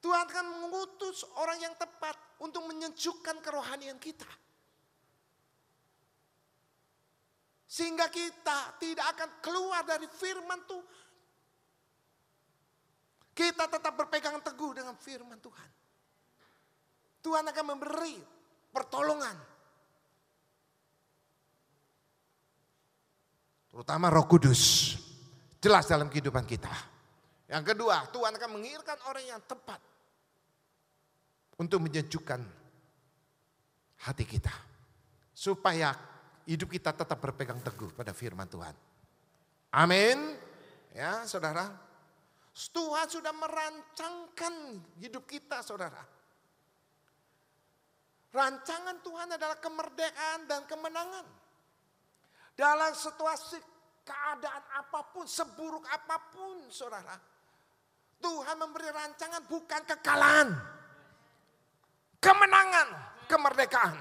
Tuhan akan mengutus orang yang tepat untuk menyejukkan kerohanian kita. Sehingga kita tidak akan keluar dari firman Tuhan. Kita tetap berpegang teguh dengan firman Tuhan. Tuhan akan memberi pertolongan. Terutama Roh Kudus. Jelas dalam kehidupan kita. Yang kedua, Tuhan akan mengirimkan orang yang tepat. Untuk menyejukkan hati kita. Supaya hidup kita tetap berpegang teguh pada firman Tuhan. Amin. Ya, saudara. Tuhan sudah merancangkan hidup kita, saudara. Rancangan Tuhan adalah kemerdekaan dan kemenangan. Dalam situasi keadaan apapun, seburuk apapun, saudara. Tuhan memberi rancangan bukan kekalahan. Kemenangan, kemerdekaan.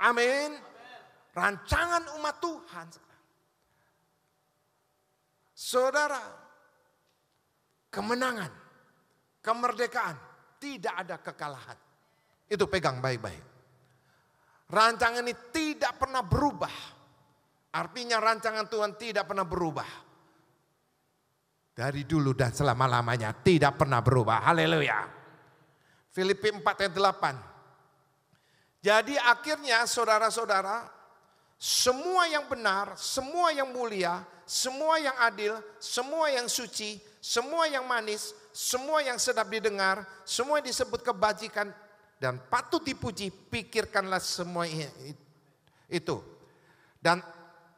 Amin. Rancangan umat Tuhan. Saudara, kemenangan, kemerdekaan, tidak ada kekalahan. Itu pegang baik-baik. Rancangan ini tidak pernah berubah. Artinya rancangan Tuhan tidak pernah berubah. Dari dulu dan selama-lamanya tidak pernah berubah. Haleluya. Filipi 4 ayat 8. Jadi akhirnya saudara-saudara, semua yang benar, semua yang mulia, semua yang adil, semua yang suci, semua yang manis, semua yang sedap didengar, semua yang disebut kebajikan dan patut dipuji, pikirkanlah semua itu. Dan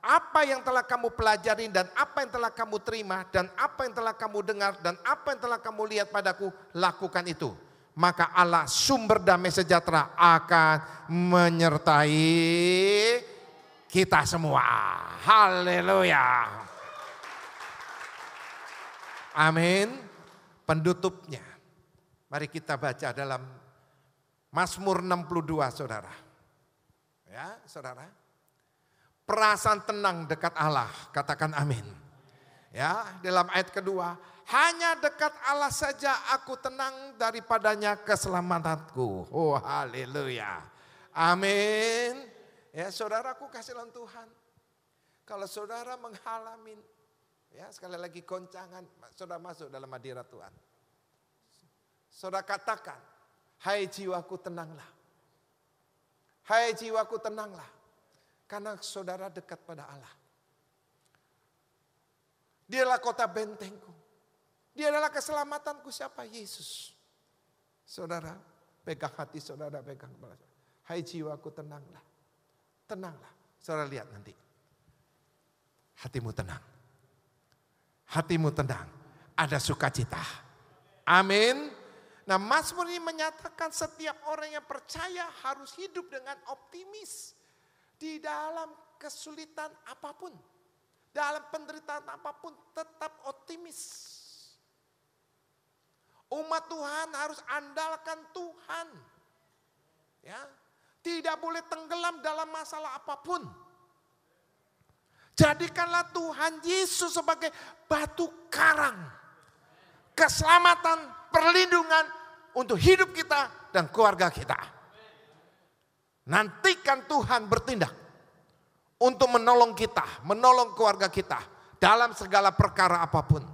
apa yang telah kamu pelajari dan apa yang telah kamu terima dan apa yang telah kamu dengar dan apa yang telah kamu lihat padaku, lakukan itu. Maka Allah sumber damai sejahtera akan menyertai kita semua. Haleluya. Amin. Penutupnya. Mari kita baca dalam Mazmur 62 saudara. Ya saudara. Perasaan tenang dekat Allah, katakan amin. Ya, dalam ayat kedua, hanya dekat Allah saja aku tenang, daripadanya keselamatanku. Oh haleluya. Amin. Ya saudaraku kasih dalam Tuhan. Kalau saudara menghalamin, ya sekali lagi goncangan, saudara masuk dalam hadirat Tuhan. Saudara katakan, hai jiwaku tenanglah. Hai jiwaku tenanglah. Karena saudara dekat pada Allah. Dialah kota bentengku. Dia adalah keselamatanku. Siapa? Yesus. Saudara, pegang hati saudara, pegang kepala. Hai jiwaku tenanglah. Tenanglah. Saudara lihat nanti. Hatimu tenang. Hatimu tenang. Ada sukacita. Amin. Nah, Mazmur ini menyatakan setiap orang yang percaya harus hidup dengan optimis. Di dalam kesulitan apapun, dalam penderitaan apapun tetap optimis. Umat Tuhan harus andalkan Tuhan. Ya, tidak boleh tenggelam dalam masalah apapun. Jadikanlah Tuhan Yesus sebagai batu karang. Keselamatan, perlindungan untuk hidup kita dan keluarga kita. Nantikan Tuhan bertindak untuk menolong kita, menolong keluarga kita dalam segala perkara apapun.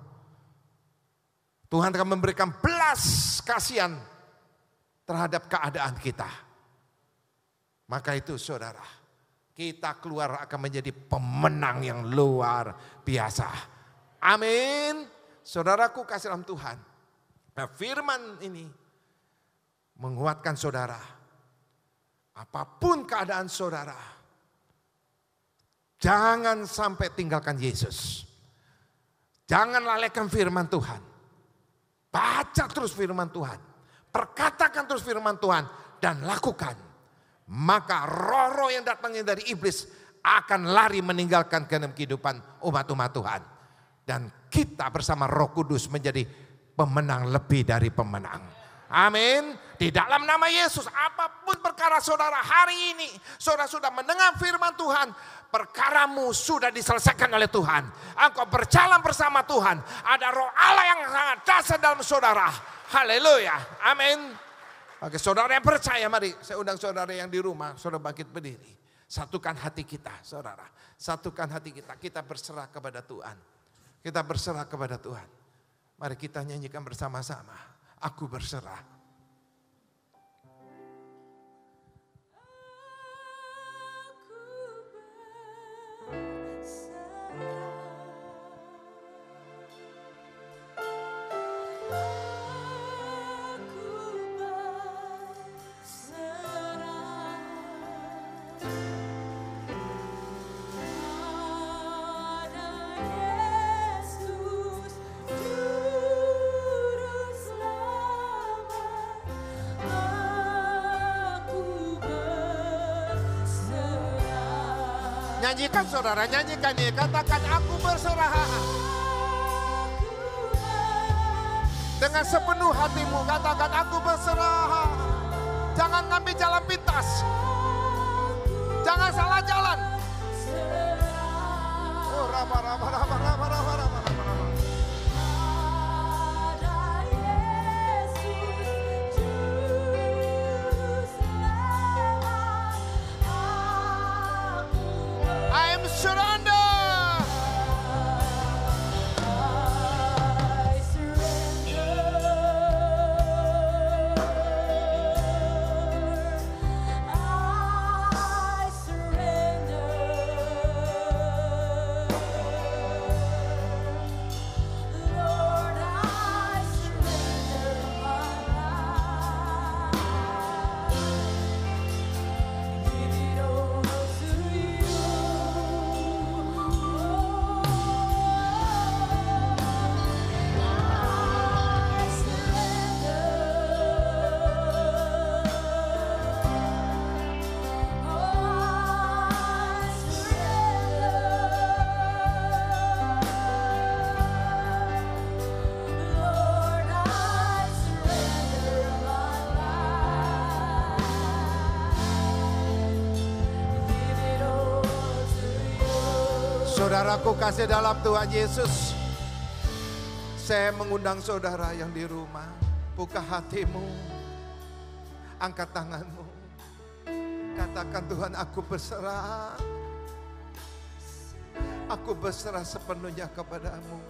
Tuhan akan memberikan belas kasihan terhadap keadaan kita. Maka itu saudara, kita keluar akan menjadi pemenang yang luar biasa. Amin. Saudaraku kasih dalam Tuhan. Nah, firman ini menguatkan saudara. Apapun keadaan saudara, jangan sampai tinggalkan Yesus. Jangan lalaikan firman Tuhan. Baca terus firman Tuhan. Perkatakan terus firman Tuhan dan lakukan. Maka roh-roh yang datangnya dari iblis akan lari meninggalkan kehidupan umat-umat Tuhan. Dan kita bersama Roh Kudus menjadi pemenang lebih dari pemenang. Amin. Di dalam nama Yesus, apapun perkara saudara hari ini, saudara sudah mendengar firman Tuhan, perkaramu sudah diselesaikan oleh Tuhan. Engkau berjalan bersama Tuhan. Ada roh Allah yang sangat dahsyat dalam saudara. Haleluya. Amin. Oke, saudara yang percaya, mari saya undang saudara yang di rumah, saudara bangkit berdiri. Satukan hati kita, saudara. Satukan hati kita. Kita berserah kepada Tuhan. Kita berserah kepada Tuhan. Mari kita nyanyikan bersama-sama. Aku berserah. Nyanyikan saudara, nyanyikan ya. Katakan aku berserah. Dengan sepenuh hatimu katakan aku berserah. Jangan ngambil jalan pintas. Jangan salah jalan. Oh, raba. Saudaraku kasih dalam Tuhan Yesus, saya mengundang saudara yang di rumah, buka hatimu, angkat tanganmu, katakan Tuhan, aku berserah. Aku berserah sepenuhnya kepadamu.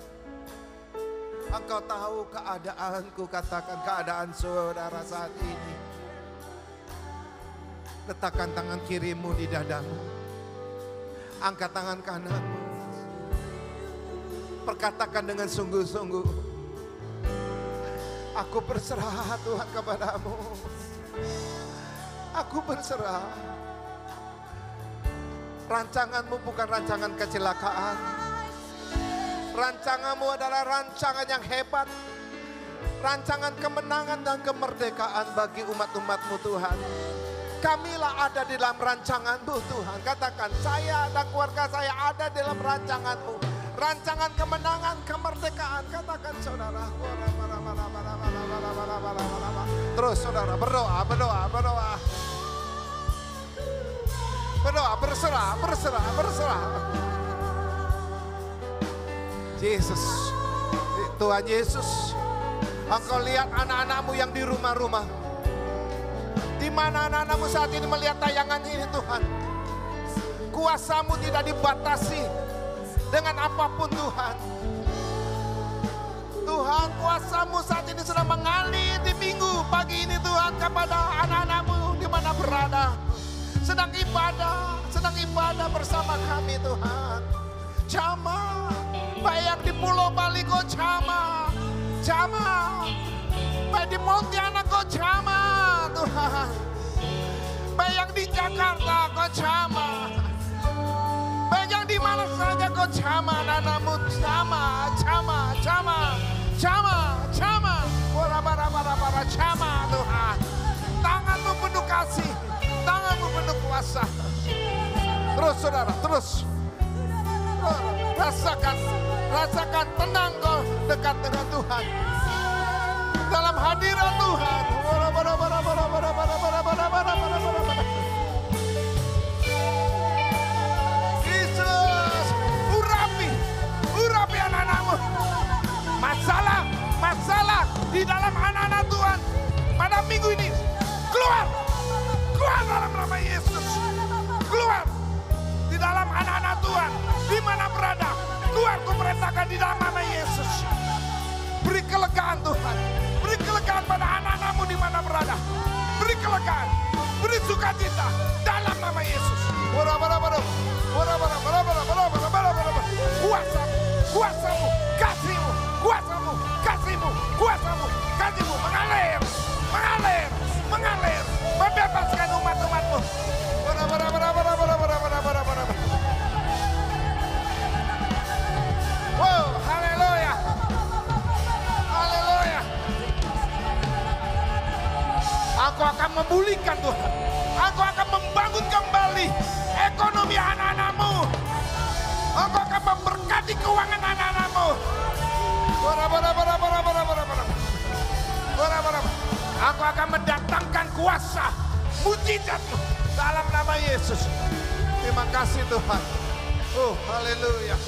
Engkau tahu keadaanku, katakan keadaan saudara saat ini. Letakkan tangan kirimu di dadamu. Angkat tangan kananmu. Perkatakan dengan sungguh-sungguh, aku berserah Tuhan kepadamu. Aku berserah. Rancanganmu bukan rancangan kecelakaan. Rancanganmu adalah rancangan yang hebat. Rancangan kemenangan dan kemerdekaan bagi umat-umatmu Tuhan. Kamilah ada di dalam rancanganmu Tuhan. Katakan, saya dan keluarga saya ada di dalam rancanganmu. Rancangan kemenangan, kemerdekaan. Katakan saudara. Terus saudara berdoa, berdoa, berdoa. Berdoa, berserah, berserah, berserah. Yesus, Tuhan Yesus, Engkau lihat anak-anakmu yang di rumah-rumah. Di mana anak-anakmu saat ini melihat tayangan ini Tuhan. Kuasamu tidak dibatasi dengan apapun Tuhan. Tuhan, kuasamu saat ini sedang mengalir di minggu pagi ini Tuhan kepada anak-anakmu di mana berada. Sedang ibadah bersama kami Tuhan. Jamah, baik yang di Pulau Bali kau jamah, jamah. Baik di Pontianak kau jamah Tuhan. Baik yang di Jakarta kau jamah. Baik yang di mana saja kau jamah, anak-anakmu jamah, jamah, jamah, jamah, jamah. Bara-bara jamah Tuhan. Tanganmu penuh kasih. Tanganmu penuh kuasa. Terus saudara, terus. Rasakan tenang kau dekat dengan Tuhan. Dalam hadirat Tuhan. Yesus, urapi anak-anakmu. Masalah di dalam anak-anak Tuhan pada minggu ini keluar dalam nama Yesus. Keluar di dalam anak-anak Tuhan di mana berada. Keluar, kuperintahkan di dalam nama Yesus. Beri kelegaan Tuhan. Beri kelegaan pada anak-anakmu di mana berada. Beri kelegaan, beri sukacita dalam nama Yesus. Kuasamu, kasihmu mengalir, membebaskan umat-umatmu. Wow, haleluya. Haleluya. Aku akan memulihkan Tuhan. Aku akan membangun kembali ekonomi anak-anakmu. Aku akan memberkati keuangan anak-anakmu. Aku akan mendatangkan kuasa mujizatmu dalam nama Yesus. Terima kasih Tuhan. Oh, haleluya.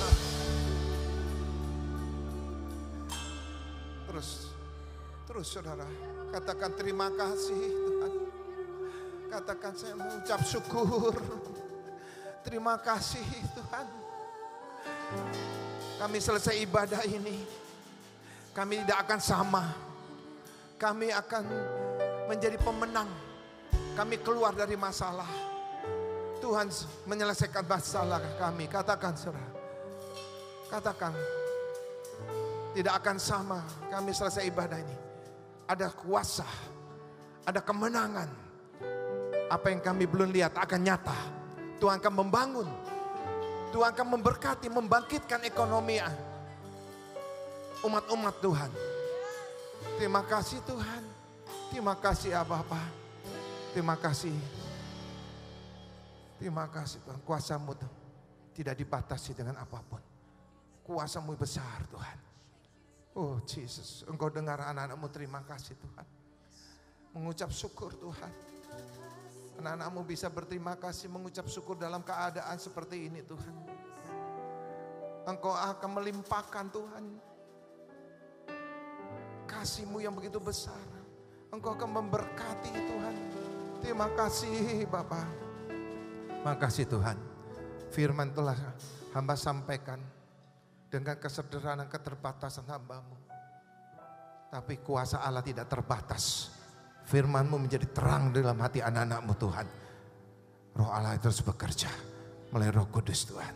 Terus saudara, katakan terima kasih Tuhan. Katakan saya mengucap syukur. Terima kasih Tuhan. Kami selesai ibadah ini. Kami tidak akan sama. Kami akan menjadi pemenang. Kami keluar dari masalah. Tuhan menyelesaikan masalah kami. Katakan saudara. Katakan. Tidak akan sama kami selesai ibadah ini. Ada kuasa. Ada kemenangan. Apa yang kami belum lihat akan nyata. Tuhan akan membangun. Tuhan akan memberkati, membangkitkan ekonomi umat-umat Tuhan. Terima kasih Tuhan. Terima kasih Bapa. Terima kasih. Terima kasih Tuhan. Kuasamu tidak dibatasi dengan apapun. Kuasamu besar Tuhan. Oh Jesus, Engkau dengar anak-anakmu, terima kasih Tuhan. Mengucap syukur Tuhan. Anak-anakmu bisa berterima kasih, mengucap syukur dalam keadaan seperti ini Tuhan. Engkau akan melimpahkan Tuhan kasih-Mu yang begitu besar. Engkau akan memberkati Tuhan. Terima kasih Bapa. Makasih Tuhan. Firman telah hamba sampaikan dengan kesederhanaan keterbatasan hamba-Mu. Tapi kuasa Allah tidak terbatas. Firman-Mu menjadi terang dalam hati anak-anak-Mu Tuhan. Roh Allah terus bekerja melalui Roh Kudus Tuhan.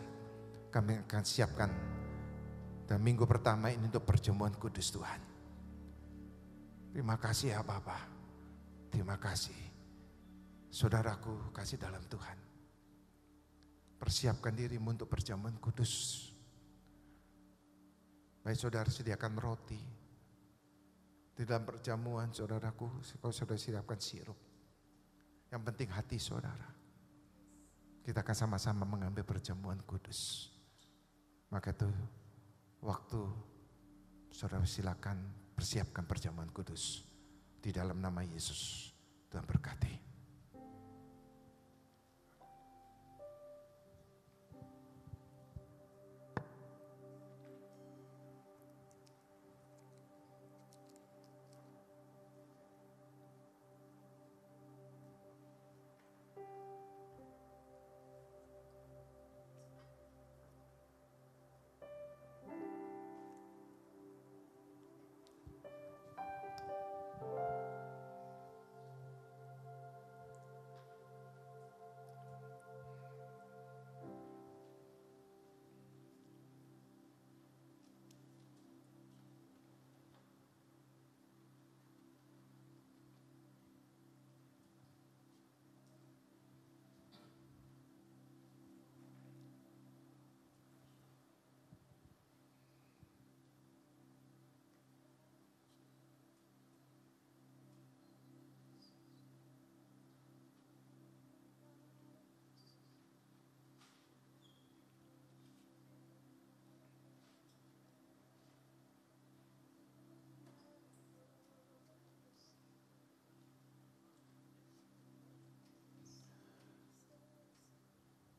Kami akan siapkan dan minggu pertama ini untuk perjamuan kudus Tuhan. Terima kasih ya Bapa. Terima kasih. Saudaraku kasih dalam Tuhan. Persiapkan dirimu untuk perjamuan kudus. Baik saudara sediakan roti. Di dalam perjamuan saudaraku, kalau saudara siapkan sirup. Yang penting hati saudara. Kita akan sama-sama mengambil perjamuan kudus. Maka itu waktu saudara silakan persiapkan perjamuan kudus. Di dalam nama Yesus. Tuhan berkati.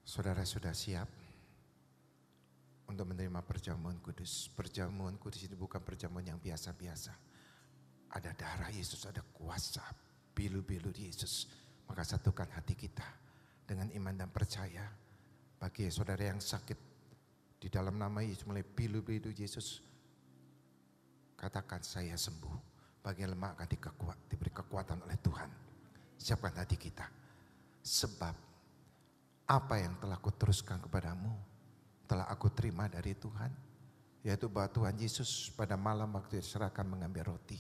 Saudara sudah siap untuk menerima perjamuan kudus. Perjamuan kudus ini bukan perjamuan yang biasa-biasa. Ada darah Yesus, ada kuasa bilu-bilu Yesus. Maka satukan hati kita dengan iman dan percaya. Bagi saudara yang sakit di dalam nama Yesus mulai bilu-bilu Yesus, katakan saya sembuh. Bagi yang lemah akan diberi kekuatan oleh Tuhan. Siapkan hati kita. Sebab apa yang telah kuteruskan kepadamu telah aku terima dari Tuhan. Yaitu bahwa Tuhan Yesus pada malam waktu diserahkan mengambil roti.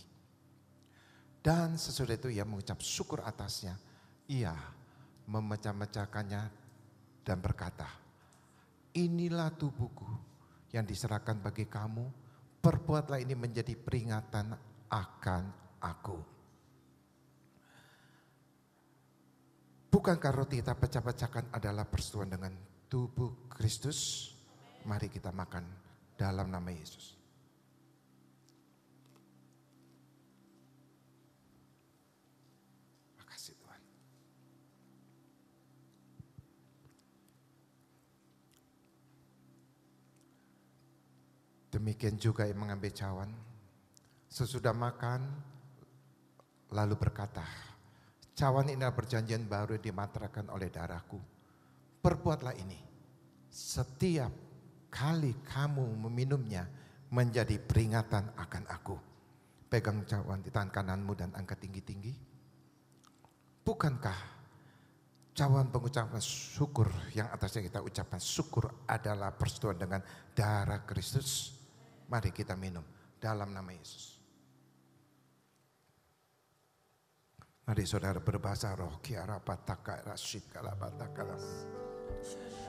Dan sesudah itu ia mengucap syukur atasnya. Ia memecah-mecahkannya dan berkata, inilah tubuhku yang diserahkan bagi kamu. Perbuatlah ini menjadi peringatan akan aku. Bukankah roti kita pecah-pecahkan adalah persetujuan dengan tubuh Kristus? Mari kita makan dalam nama Yesus. Makasih Tuhan. Demikian juga yang mengambil cawan. Sesudah makan lalu berkata, cawan ini adalah perjanjian baru yang dimateraikan oleh darahku. Perbuatlah ini. Setiap kali kamu meminumnya menjadi peringatan akan aku. Pegang cawan di tangan kananmu dan angkat tinggi-tinggi. Bukankah cawan pengucapan syukur yang atasnya kita ucapkan syukur adalah persetujuan dengan darah Kristus? Mari kita minum dalam nama Yesus. Mari saudara berbahasa roh.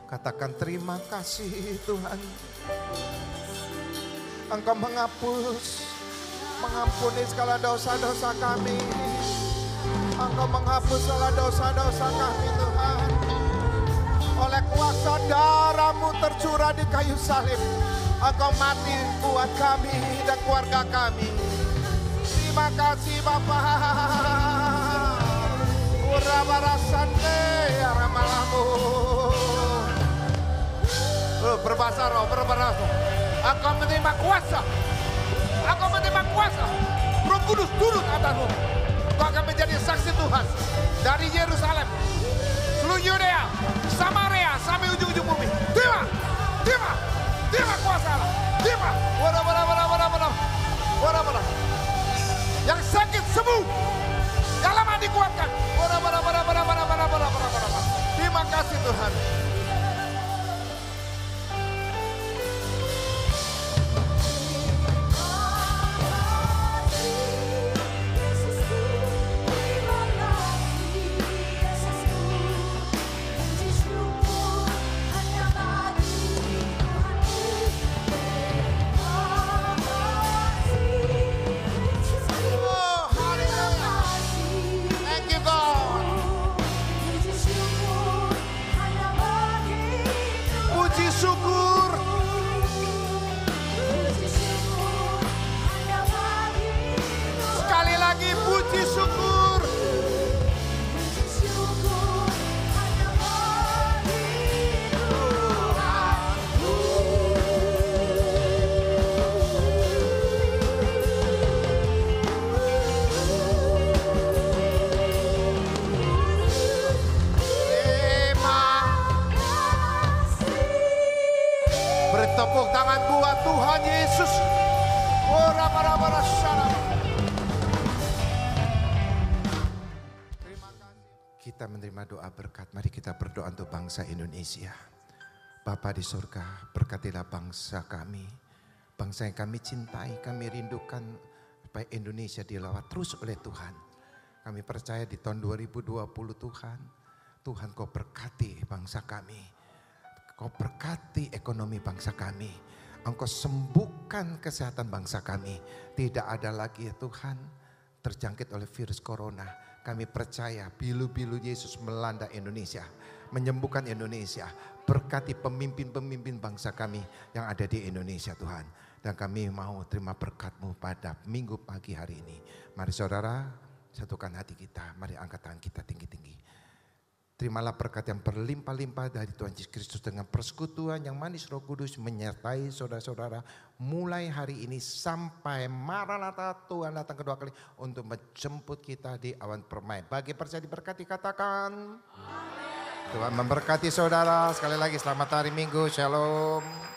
Katakan terima kasih Tuhan. Engkau mengampuni segala dosa-dosa kami. Engkau menghapus segala dosa-dosa kami Tuhan. Oleh kuasa darah-Mu tercurah di kayu salib. Engkau mati buat kami dan keluarga kami. Terima kasih Bapa. Urabarasande aramalamu. Berbahasa roh, berbahasa. Engkau menerima kuasa. Engkau menerima kuasa. Roh Kudus turun atasmu. Engkau akan menjadi saksi Tuhan. Dari Yerusalem, seluruh Yudea, Samaria, sampai ujung-ujung bumi. Terima, terima, terima kuasa Allah. Terima. Wara. Yang sakit sembuh. Yang lemah dikuatkan. Wara. Terima kasih Tuhan. Tepuk tangan buat Tuhan Yesus. Kita menerima doa berkat. Mari kita berdoa untuk bangsa Indonesia. Bapa di surga, berkatilah bangsa kami. Bangsa yang kami cintai, kami rindukan supaya Indonesia dilawat terus oleh Tuhan. Kami percaya di tahun 2020 Tuhan Kau berkati bangsa kami. Kau berkati ekonomi bangsa kami. Engkau sembuhkan kesehatan bangsa kami. Tidak ada lagi ya Tuhan terjangkit oleh virus corona. Kami percaya bilu-bilu Yesus melanda Indonesia. Menyembuhkan Indonesia. Berkati pemimpin-pemimpin bangsa kami yang ada di Indonesia Tuhan. Dan kami mau terima berkat-Mu pada minggu pagi hari ini. Mari saudara satukan hati kita. Mari angkat tangan kita tinggi-tinggi. Terimalah berkat yang berlimpah-limpah dari Tuhan Yesus Kristus dengan persekutuan yang manis Roh Kudus menyertai saudara-saudara mulai hari ini sampai Maranatha Tuhan datang kedua kali untuk menjemput kita di awan permai. Bagi percaya diberkati katakan. Amin. Tuhan memberkati saudara. Sekali lagi selamat hari Minggu. Shalom.